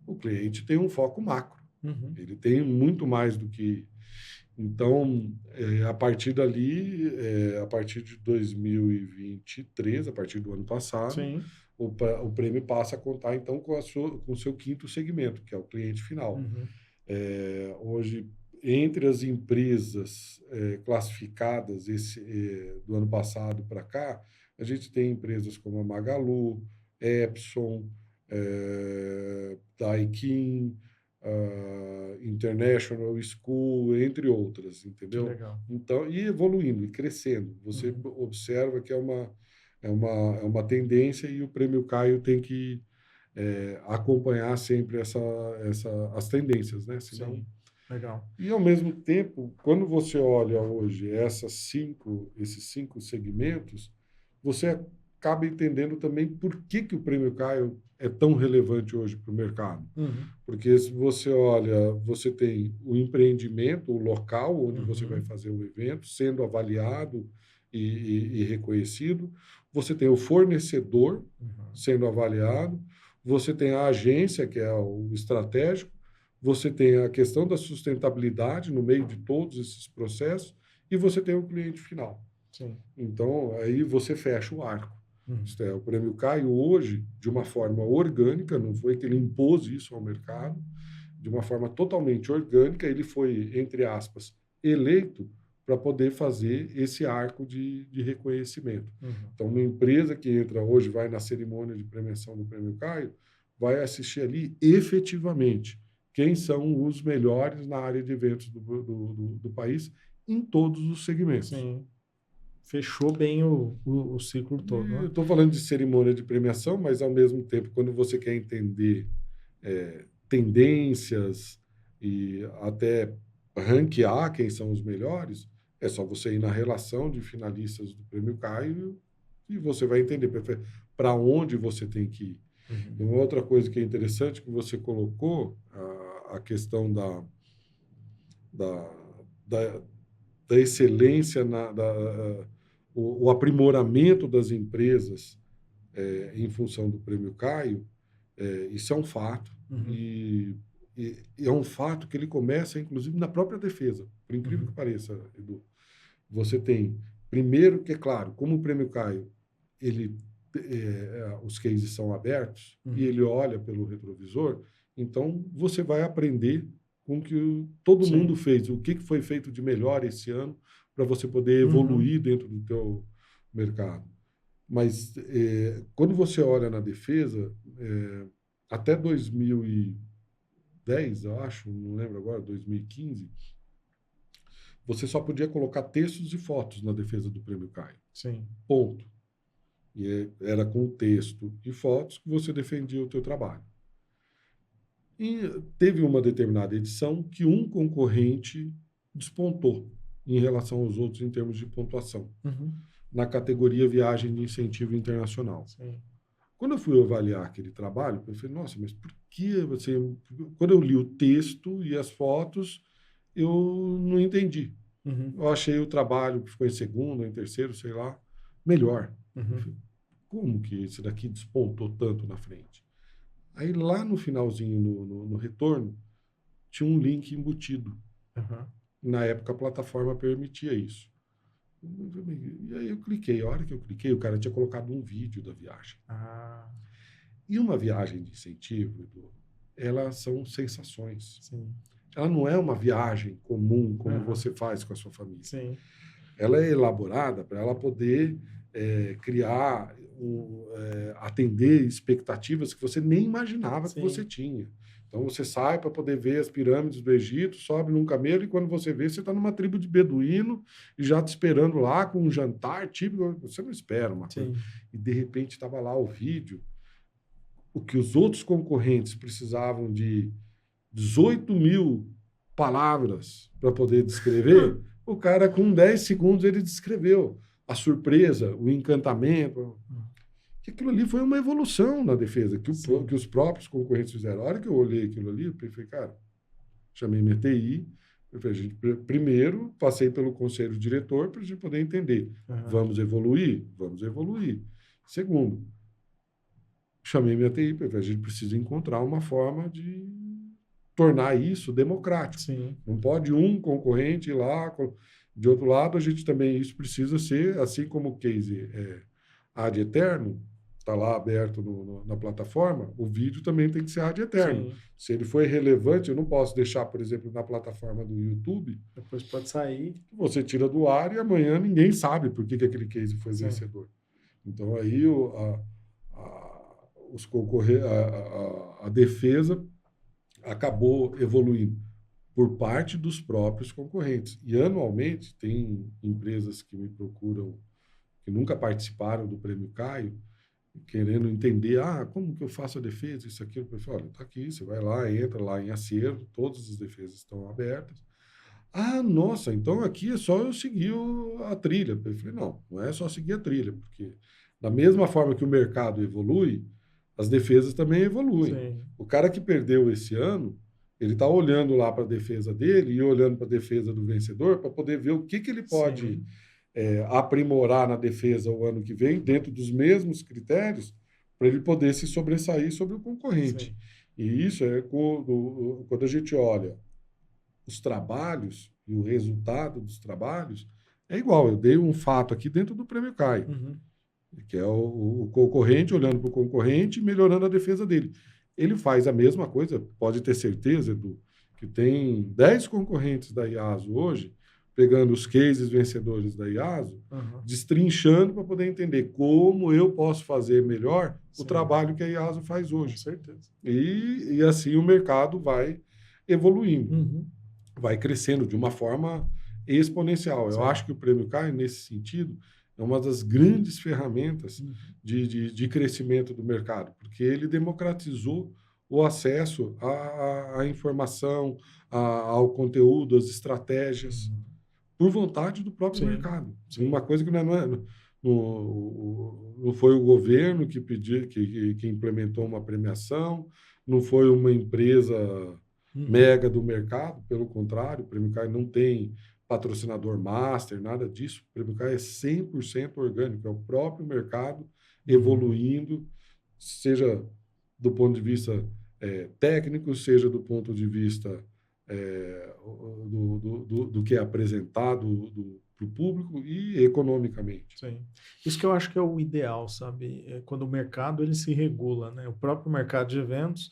O cliente tem um foco macro. Ele tem muito mais do que... Então, a partir dali, a partir de 2023, a partir do ano passado, o prêmio passa a contar, então, com o seu quinto segmento, que é o cliente final. Hoje, entre as empresas classificadas do ano passado para cá, a gente tem empresas como a Magalu, Epson, Daikin, International School, entre outras, entendeu? Que legal. Então, e evoluindo, e crescendo. Você observa que é uma tendência e o Prêmio Caio tem que acompanhar sempre as tendências, né? Senão... Legal. E, ao mesmo tempo, quando você olha hoje esses cinco segmentos, você acaba entendendo também por que o Prêmio Caio é tão relevante hoje para o mercado. Porque se você olha, você tem o empreendimento, o local onde você vai fazer o evento, sendo avaliado e reconhecido. Você tem o fornecedor sendo avaliado. Você tem a agência, que é o estratégico. Você tem a questão da sustentabilidade no meio de todos esses processos. E você tem o cliente final. Sim. Então, aí você fecha o arco. Uhum. Isto é, o Prêmio Caio hoje, de uma forma orgânica, não foi que ele impôs isso ao mercado, de uma forma totalmente orgânica, ele foi, entre aspas, eleito para poder fazer esse arco de reconhecimento. Uhum. Então, uma empresa que entra hoje, vai na cerimônia de premiação do Prêmio Caio, vai assistir ali efetivamente quem são os melhores na área de eventos do país em todos os segmentos. Sim. Fechou bem o ciclo todo, né? Eu estou falando de cerimônia de premiação, mas ao mesmo tempo, quando você quer entender tendências e até ranquear quem são os melhores, é só você ir na relação de finalistas do Prêmio Caio e você vai entender para onde você tem que ir. Uhum. E uma outra coisa que é interessante que você colocou, a questão da, da, da excelência, o aprimoramento das empresas em função do Prêmio Caio, isso é um fato. Uhum. E é um fato que ele começa, inclusive, na própria defesa. Por incrível que pareça, Edu. Você tem, primeiro que, é claro, como o Prêmio Caio, os cases são abertos e ele olha pelo retrovisor, então você vai aprender com o que todo Sim. mundo fez, o que foi feito de melhor esse ano para você poder evoluir dentro do teu mercado. Mas quando você olha na defesa, até 2010, eu acho, não lembro agora, 2015, você só podia colocar textos e fotos na defesa do Prêmio Caio. Sim. Ponto. E era com texto e fotos que você defendia o teu trabalho. E teve uma determinada edição que um concorrente despontou em relação aos outros em termos de pontuação, na categoria Viagem de Incentivo Internacional. Sim. Quando eu fui avaliar aquele trabalho, eu falei, nossa, mas por que você... Quando eu li o texto e as fotos, eu não entendi. Eu achei o trabalho que ficou em segundo, em terceiro, sei lá, melhor. Falei, como que esse daqui despontou tanto na frente? Aí lá no finalzinho, no retorno, tinha um link embutido. Na época a plataforma permitia isso. E aí eu cliquei. A hora que eu cliquei, o cara tinha colocado um vídeo da viagem. E uma viagem de incentivo, Edu, elas são sensações. Sim. Ela não é uma viagem comum como você faz com a sua família. Sim. Ela é elaborada para ela poder criar, atender expectativas que você nem imaginava que você tinha. Então você sai para poder ver as pirâmides do Egito, sobe num camelo e quando você vê, você está numa tribo de beduíno e já te esperando lá com um jantar típico. Você não espera uma coisa. E de repente estava lá o vídeo. O que os outros concorrentes precisavam de 18.000 palavras para poder descrever, o cara com 10 segundos ele descreveu a surpresa, o encantamento. Que aquilo ali foi uma evolução na defesa, que os próprios concorrentes fizeram. A hora que eu olhei aquilo ali, eu pensei, cara, chamei minha TI, eu falei, primeiro passei pelo conselho diretor para a gente poder entender. Vamos evoluir? Vamos evoluir. Segundo, chamei minha TI, porque a gente precisa encontrar uma forma de tornar isso democrático. Sim. Não pode um concorrente ir lá. De outro lado, a gente também, isso precisa ser, assim como o case ad eterno, está lá aberto na plataforma, o vídeo também tem que ser ad eterno. Sim. Se ele for relevante, eu não posso deixar, por exemplo, na plataforma do YouTube. Depois pode sair. Você tira do ar e amanhã ninguém sabe por que aquele case foi vencedor. Então, aí a defesa acabou evoluindo por parte dos próprios concorrentes. E, anualmente, tem empresas que me procuram, que nunca participaram do Prêmio Caio, querendo entender, como que eu faço a defesa, isso, aquilo. Eu falo, olha, está aqui, você vai lá, entra lá em acervo, todas as defesas estão abertas. Nossa, então aqui é só eu seguir a trilha. Eu falei, não é só seguir a trilha, porque da mesma forma que o mercado evolui, as defesas também evoluem. Sim. O cara que perdeu esse ano, ele está olhando lá para a defesa dele e olhando para a defesa do vencedor para poder ver o que ele pode aprimorar na defesa o ano que vem, dentro dos mesmos critérios, para ele poder se sobressair sobre o concorrente. Sim. E isso é quando a gente olha os trabalhos e o resultado dos trabalhos, É igual, eu dei um fato aqui dentro do Prêmio Caio, que é o concorrente olhando para o concorrente e melhorando a defesa dele. Ele faz a mesma coisa, pode ter certeza, Edu, que tem 10 concorrentes da IASO hoje, pegando os cases vencedores da IASO, destrinchando para poder entender como eu posso fazer melhor o trabalho que a IASO faz hoje. Com certeza. E assim o mercado vai evoluindo, vai crescendo de uma forma exponencial. Eu acho que o Prêmio CAI, nesse sentido, é uma das grandes ferramentas de crescimento do mercado, porque ele democratizou o acesso à informação, ao conteúdo, às estratégias, por vontade do próprio mercado. Uma coisa que não foi o governo que pediu, que implementou uma premiação, não foi uma empresa mega do mercado, pelo contrário, o Prêmio CAI não tem patrocinador master, nada disso. O Prêmio CAI é 100% orgânico, é o próprio mercado evoluindo, seja do ponto de vista técnico, seja do ponto de vista do que é apresentado para o público e economicamente. Sim. Isso que eu acho que é o ideal, sabe? É quando o mercado ele se regula, né? O próprio mercado de eventos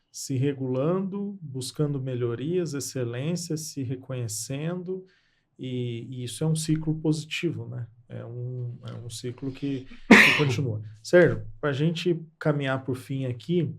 se regulando, buscando melhorias, excelência, se reconhecendo, e isso é um ciclo positivo, né? É um ciclo que continua. Sérgio, para a gente caminhar por fim aqui,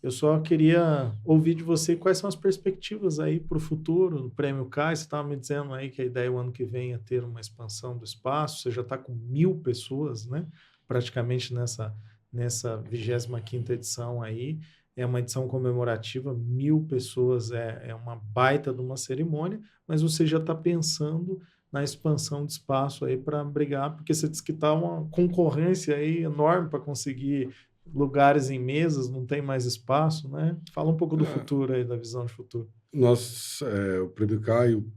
eu só queria ouvir de você quais são as perspectivas aí para o futuro do Prêmio CAI. Você estava me dizendo aí que a ideia o ano que vem é ter uma expansão do espaço. Você já está com 1.000 pessoas, né? Praticamente nessa 25ª edição aí. É uma edição comemorativa, 1.000 pessoas é uma baita de uma cerimônia, mas você já está pensando na expansão de espaço aí para brigar, porque você disse que está uma concorrência aí enorme para conseguir lugares em mesas, não tem mais espaço, né? Fala um pouco do futuro aí, da visão de futuro. O Prêmio Caio,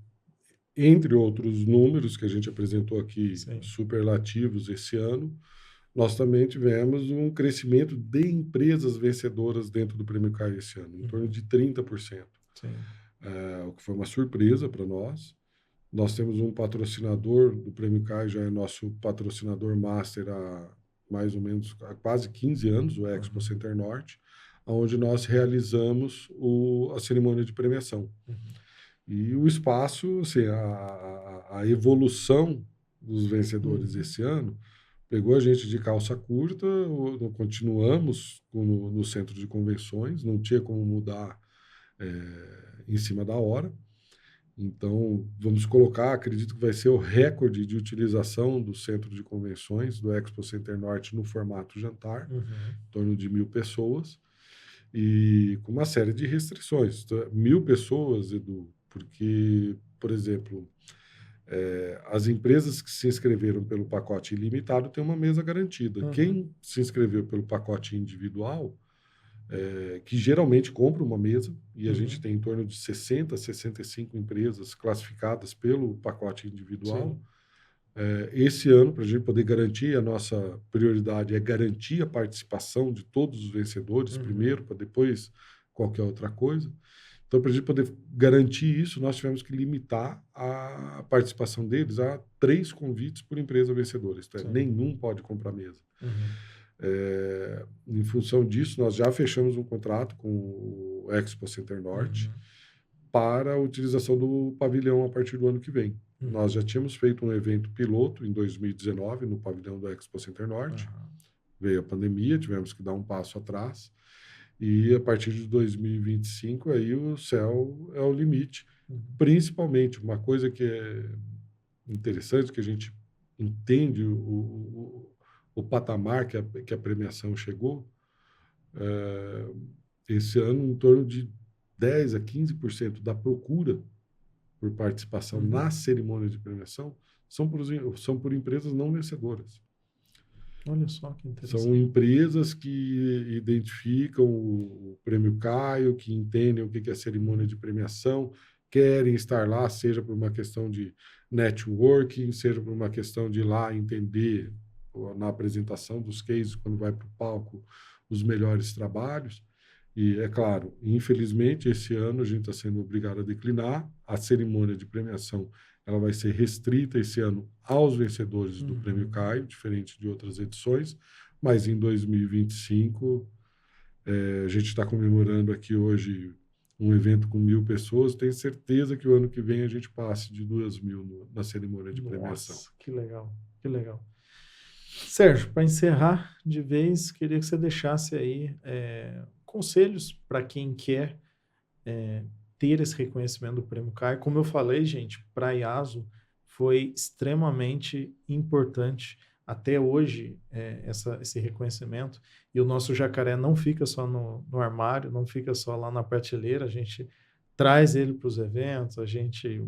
entre outros números que a gente apresentou aqui, superlativos esse ano, nós também tivemos um crescimento de empresas vencedoras dentro do Prêmio Caio esse ano, em torno de 30%. O que foi uma surpresa para nós. Nós temos um patrocinador do Prêmio Caio, já é nosso patrocinador master há mais ou menos há quase 15 anos, o Expo Center Norte, onde nós realizamos a cerimônia de premiação. E o espaço, assim, a evolução dos vencedores esse ano pegou a gente de calça curta, continuamos no centro de convenções, não tinha como mudar em cima da hora. Então, vamos colocar, acredito que vai ser o recorde de utilização do centro de convenções, do Expo Center Norte, no formato jantar, em torno de 1.000 pessoas, e com uma série de restrições. 1.000 pessoas, Edu, porque, por exemplo, as empresas que se inscreveram pelo pacote ilimitado têm uma mesa garantida. Quem se inscreveu pelo pacote individual, que geralmente compra uma mesa, e a gente tem em torno de 60, 65 empresas classificadas pelo pacote individual. Esse ano, para a gente poder garantir, a nossa prioridade é garantir a participação de todos os vencedores primeiro, para depois qualquer outra coisa. Então, para a gente poder garantir isso, nós tivemos que limitar a participação deles a 3 convites por empresa vencedora. Isto é, nenhum pode comprar mesa. Em função disso, nós já fechamos um contrato com o Expo Center Norte para a utilização do pavilhão a partir do ano que vem. Nós já tínhamos feito um evento piloto em 2019 no pavilhão do Expo Center Norte. Veio a pandemia, tivemos que dar um passo atrás. E a partir de 2025, aí o céu é o limite. Principalmente, uma coisa que é interessante, que a gente entende o patamar que a premiação chegou, esse ano, em torno de 10% a 15% da procura por participação na cerimônia de premiação são por empresas não vencedoras. Olha só que interessante. São empresas que identificam o Prêmio Caio, que entendem o que é a cerimônia de premiação, querem estar lá, seja por uma questão de networking, seja por uma questão de ir lá entender na apresentação dos cases, quando vai para o palco, os melhores trabalhos. E, é claro, infelizmente, esse ano a gente está sendo obrigado a declinar. A cerimônia de premiação ela vai ser restrita esse ano aos vencedores do Prêmio Caio, diferente de outras edições, mas em 2025, a gente está comemorando aqui hoje um evento com 1.000 pessoas. Tenho certeza que o ano que vem a gente passe de 2.000 na cerimônia de premiação. Nossa, que legal, que legal. Sérgio, para encerrar de vez, queria que você deixasse aí conselhos para quem quer ter esse reconhecimento do Prêmio CAI. Como eu falei, gente, para a IASO foi extremamente importante até hoje esse reconhecimento. E o nosso jacaré não fica só no armário, não fica só lá na prateleira, a gente traz ele para os eventos, a gente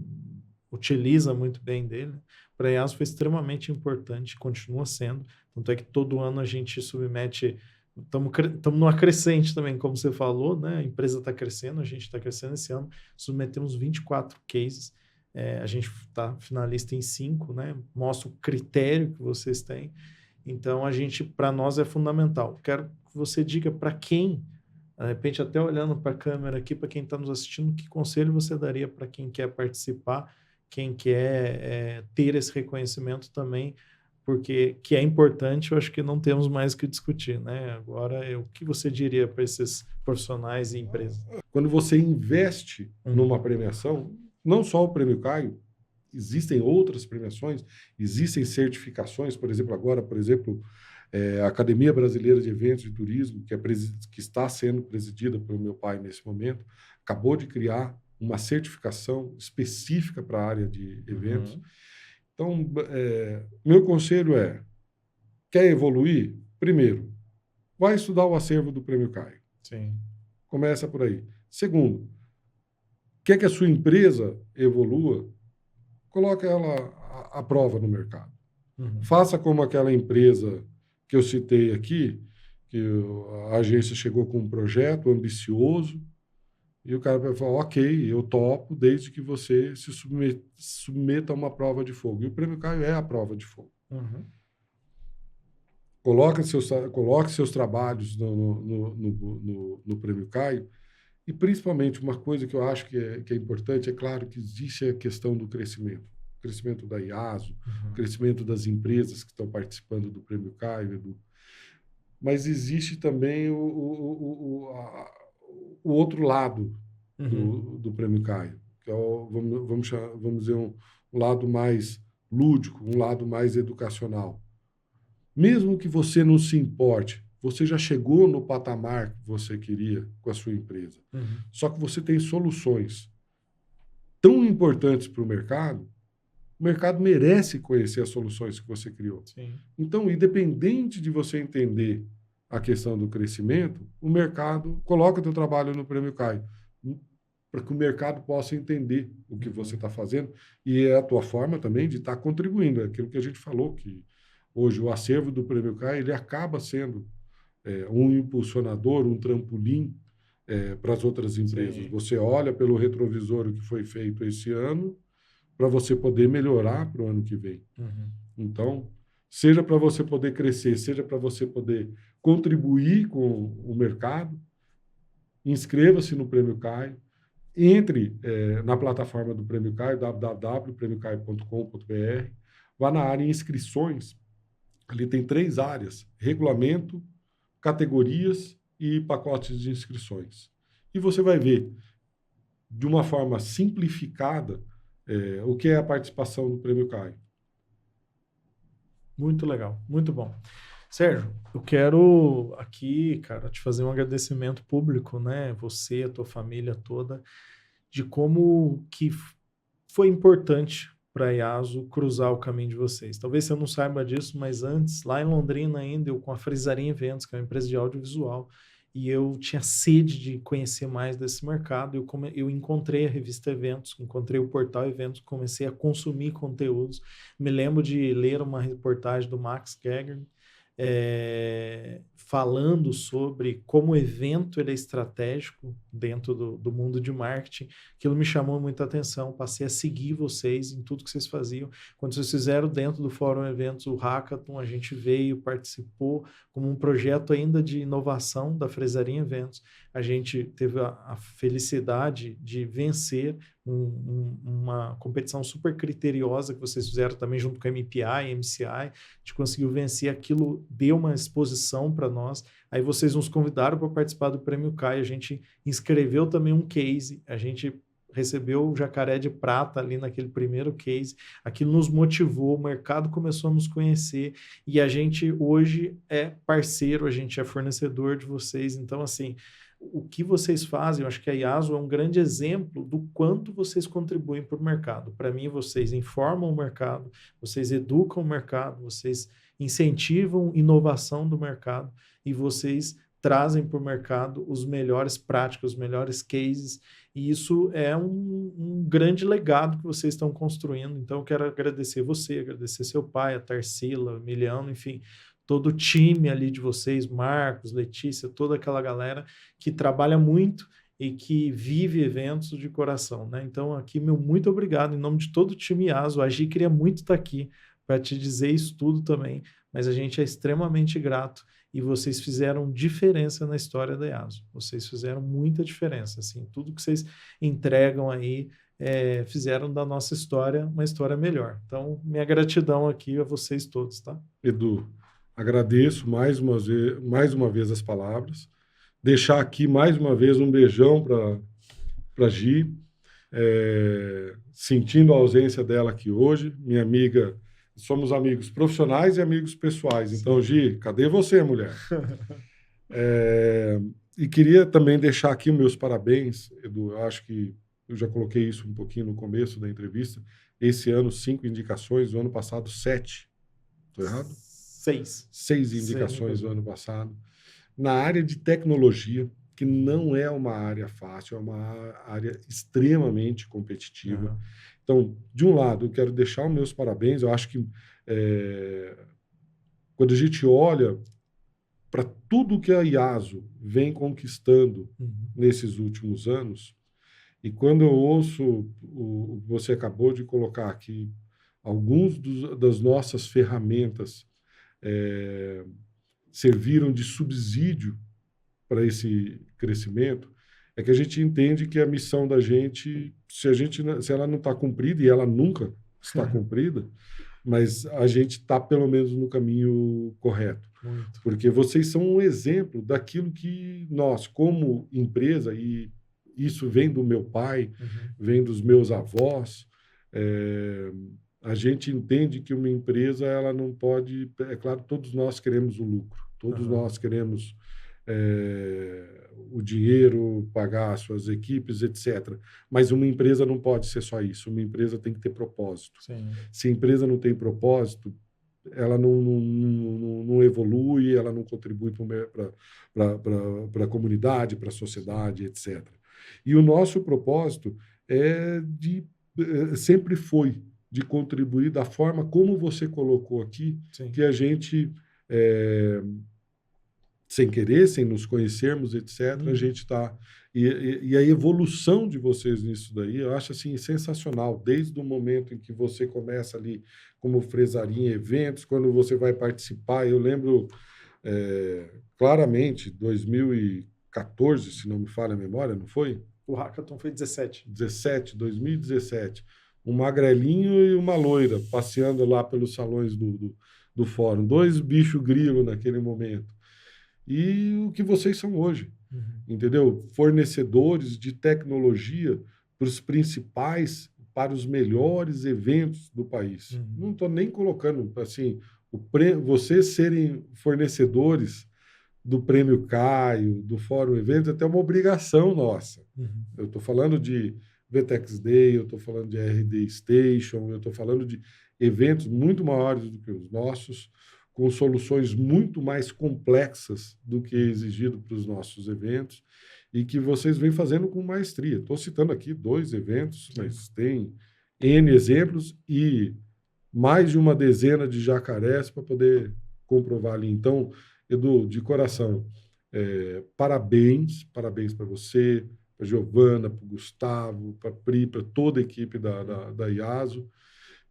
utiliza muito bem dele. Para a IASO foi extremamente importante, continua sendo. Tanto é que todo ano a gente submete. Estamos numa crescente também, como você falou, né? A empresa está crescendo, a gente está crescendo esse ano. Submetemos 24 cases. A gente está finalista em 5, né? Mostra o critério que vocês têm. Então, para nós é fundamental. Quero que você diga para quem, de repente até olhando para a câmera aqui, para quem está nos assistindo, que conselho você daria para quem quer participar, quem quer ter esse reconhecimento também, porque que é importante, eu acho que não temos mais o que discutir, né? Agora, o que você diria para esses profissionais e empresas? Quando você investe numa premiação, não só o Prêmio Caio, existem outras premiações, existem certificações, por exemplo, a Academia Brasileira de Eventos e Turismo, que está sendo presidida pelo meu pai nesse momento, acabou de criar uma certificação específica para a área de eventos. Então, meu conselho quer evoluir? Primeiro, vai estudar o acervo do Prêmio Caio. Sim. Começa por aí. Segundo, quer que a sua empresa evolua? Coloque ela à prova no mercado. Faça como aquela empresa que eu citei aqui, que a agência chegou com um projeto ambicioso, e o cara vai falar, ok, eu topo, desde que você se submeta a uma prova de fogo. E o Prêmio Caio é a prova de fogo. Coloque seus trabalhos no Prêmio Caio. E, principalmente, uma coisa que eu acho que é importante, é claro que existe a questão do crescimento. O crescimento da IASO, o crescimento das empresas que estão participando do Prêmio Caio, Edu. Mas existe também o outro lado do Prêmio Caio, que é vamos dizer, um lado mais lúdico, um lado mais educacional. Mesmo que você não se importe, você já chegou no patamar que você queria com a sua empresa. Só que você tem soluções tão importantes para o mercado merece conhecer as soluções que você criou. Sim. Então, independente de você entender a questão do crescimento, o mercado coloca o teu trabalho no Prêmio Caio, para que o mercado possa entender o que você está fazendo, e é a tua forma também de estar contribuindo. É aquilo que a gente falou, que hoje o acervo do Prêmio Caio ele acaba sendo um impulsionador, um trampolim para as outras empresas. Sim. Você olha pelo retrovisor o que foi feito esse ano, para você poder melhorar para o ano que vem. Então, seja para você poder crescer, seja para você poder contribuir com o mercado, inscreva-se no Prêmio Caio, entre na plataforma do Prêmio Caio, www.premiocaio.com.br, vá na área inscrições, ali tem 3 áreas, regulamento, categorias e pacotes de inscrições. E você vai ver, de uma forma simplificada, o que é a participação no Prêmio Caio. Muito legal, muito bom. Sérgio, eu quero aqui, cara, te fazer um agradecimento público, né? Você, a tua família toda, de como que foi importante para a IASO cruzar o caminho de vocês. Talvez você não saiba disso, mas antes, lá em Londrina ainda, eu com a Frisaria Eventos, que é uma empresa de audiovisual, e eu tinha sede de conhecer mais desse mercado. Eu encontrei a revista Eventos, encontrei o portal Eventos, comecei a consumir conteúdos. Me lembro de ler uma reportagem do Max Geiger, falando sobre como o evento ele é estratégico dentro do mundo de marketing. Aquilo me chamou muita atenção, passei a seguir vocês em tudo que vocês faziam. Quando vocês fizeram dentro do Fórum Eventos o Hackathon, a gente veio, participou como um projeto ainda de inovação da Fresaria Eventos. A gente teve a felicidade de vencer uma competição super criteriosa que vocês fizeram também junto com a MPI e MCI. A gente conseguiu vencer, aquilo deu uma exposição para nós. Aí vocês nos convidaram para participar do Prêmio CAI, a gente inscreveu também um case, a gente recebeu o Jacaré de Prata ali naquele primeiro case, aquilo nos motivou, o mercado começou a nos conhecer e a gente hoje é parceiro, a gente é fornecedor de vocês. Então, assim, o que vocês fazem, eu acho que a IASO é um grande exemplo do quanto vocês contribuem para o mercado. Para mim, vocês informam o mercado, vocês educam o mercado, vocês incentivam inovação do mercado e vocês trazem para o mercado os melhores práticas, os melhores cases, e isso é um grande legado que vocês estão construindo. Então, eu quero agradecer você, agradecer seu pai, a Tarsila, o Emiliano, enfim, todo o time ali de vocês, Marcos, Letícia, toda aquela galera que trabalha muito e que vive eventos de coração, né? Então, aqui, meu muito obrigado em nome de todo o time IASO. A Gi queria muito estar aqui para te dizer isso tudo também, mas a gente é extremamente grato e vocês fizeram diferença na história da IASO. Vocês fizeram muita diferença, assim, tudo que vocês entregam aí fizeram da nossa história uma história melhor. Então, minha gratidão aqui a vocês todos, tá? Edu, agradeço mais uma vez as palavras. Deixar aqui mais uma vez um beijão para Gi, sentindo a ausência dela aqui hoje, minha amiga. Somos amigos profissionais e amigos pessoais. Sim. Então, Gi, cadê você, mulher? E queria também deixar aqui meus parabéns, Edu. Eu acho que eu já coloquei isso um pouquinho no começo da entrevista. Esse ano, 5 indicações. No ano passado, 7. Estou errado? 6. 6 indicações no ano passado. Na área de tecnologia, que não é uma área fácil, é uma área extremamente competitiva. Uhum. Então, de um lado, eu quero deixar os meus parabéns. Eu acho que quando a gente olha para tudo que a IASO vem conquistando nesses últimos anos, e quando eu ouço você acabou de colocar aqui alguns das nossas ferramentas serviram de subsídio para esse crescimento, é que a gente entende que a missão da gente, se ela não está cumprida, e ela nunca está cumprida, mas a gente está pelo menos no caminho correto. Muito. Porque vocês são um exemplo daquilo que nós, como empresa, e isso vem do meu pai, vem dos meus avós, a gente entende que uma empresa, ela não pode... É claro, todos nós queremos o lucro, todos nós queremos o dinheiro, pagar as suas equipes, etc. Mas uma empresa não pode ser só isso. Uma empresa tem que ter propósito. Sim. Se a empresa não tem propósito, ela não evolui, ela não contribui para a comunidade, para a sociedade, etc. E o nosso propósito sempre foi de contribuir da forma como você colocou aqui, Sim. que a gente... sem querer, sem nos conhecermos, etc., a gente está... E a evolução de vocês nisso daí, eu acho assim, sensacional, desde o momento em que você começa ali como fresaria em eventos, quando você vai participar. Eu lembro claramente, 2014, se não me falha a memória, não foi? O Hackathon foi 2017. Um magrelinho e uma loira passeando lá pelos salões do fórum. 2 bichos grilo naquele momento. E o que vocês são hoje, entendeu? Fornecedores de tecnologia para os melhores eventos do país. Não estou nem colocando, assim, vocês serem fornecedores do Prêmio Caio, do Fórum Eventos, até uma obrigação nossa. Eu estou falando de VTEX Day, eu estou falando de RD Station, eu estou falando de eventos muito maiores do que os nossos, com soluções muito mais complexas do que exigido para os nossos eventos e que vocês vêm fazendo com maestria. Estou citando aqui 2 eventos, mas tem N exemplos e mais de uma dezena de jacarés para poder comprovar ali. Então, Edu, de coração, parabéns para você, para a Giovana, para o Gustavo, para a Pri, para toda a equipe da IASO.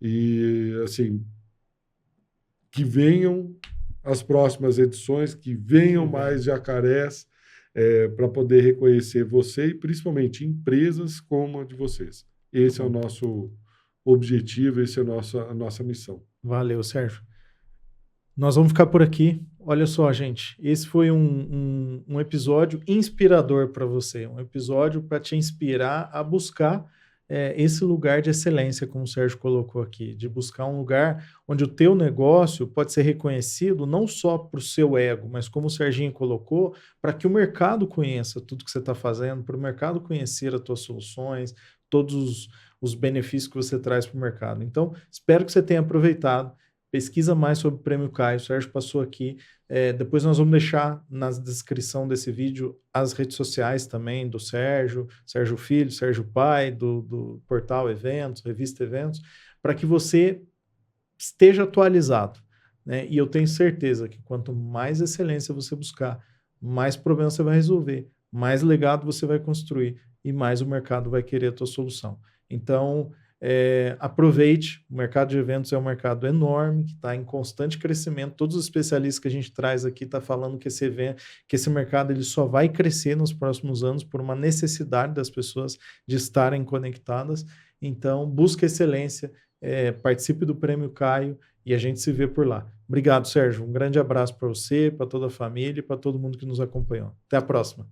E, assim, que venham as próximas edições, que venham mais jacarés para poder reconhecer você e principalmente empresas como a de vocês. Esse é o nosso objetivo, esse é a nossa missão. Valeu, Sérgio. Nós vamos ficar por aqui. Olha só, gente, esse foi um episódio inspirador para você, um episódio para te inspirar a buscar esse lugar de excelência, como o Sérgio colocou aqui, de buscar um lugar onde o teu negócio pode ser reconhecido não só para o seu ego, mas como o Serginho colocou, para que o mercado conheça tudo que você está fazendo, para o mercado conhecer as tuas soluções, todos os benefícios que você traz para o mercado. Então, espero que você tenha aproveitado. Pesquisa mais sobre o Prêmio Caio, o Sérgio passou aqui. Depois nós vamos deixar na descrição desse vídeo as redes sociais também do Sérgio, Sérgio Filho, Sérgio Pai, do portal Eventos, Revista Eventos, para que você esteja atualizado, né? E eu tenho certeza que quanto mais excelência você buscar, mais problemas você vai resolver, mais legado você vai construir e mais o mercado vai querer a tua solução. Então, aproveite, o mercado de eventos é um mercado enorme, que está em constante crescimento. Todos os especialistas que a gente traz aqui estão falando que esse mercado ele só vai crescer nos próximos anos por uma necessidade das pessoas de estarem conectadas. Então, busque excelência, participe do Prêmio Caio e a gente se vê por lá. Obrigado, Sérgio. Um grande abraço para você, para toda a família e para todo mundo que nos acompanhou. Até a próxima.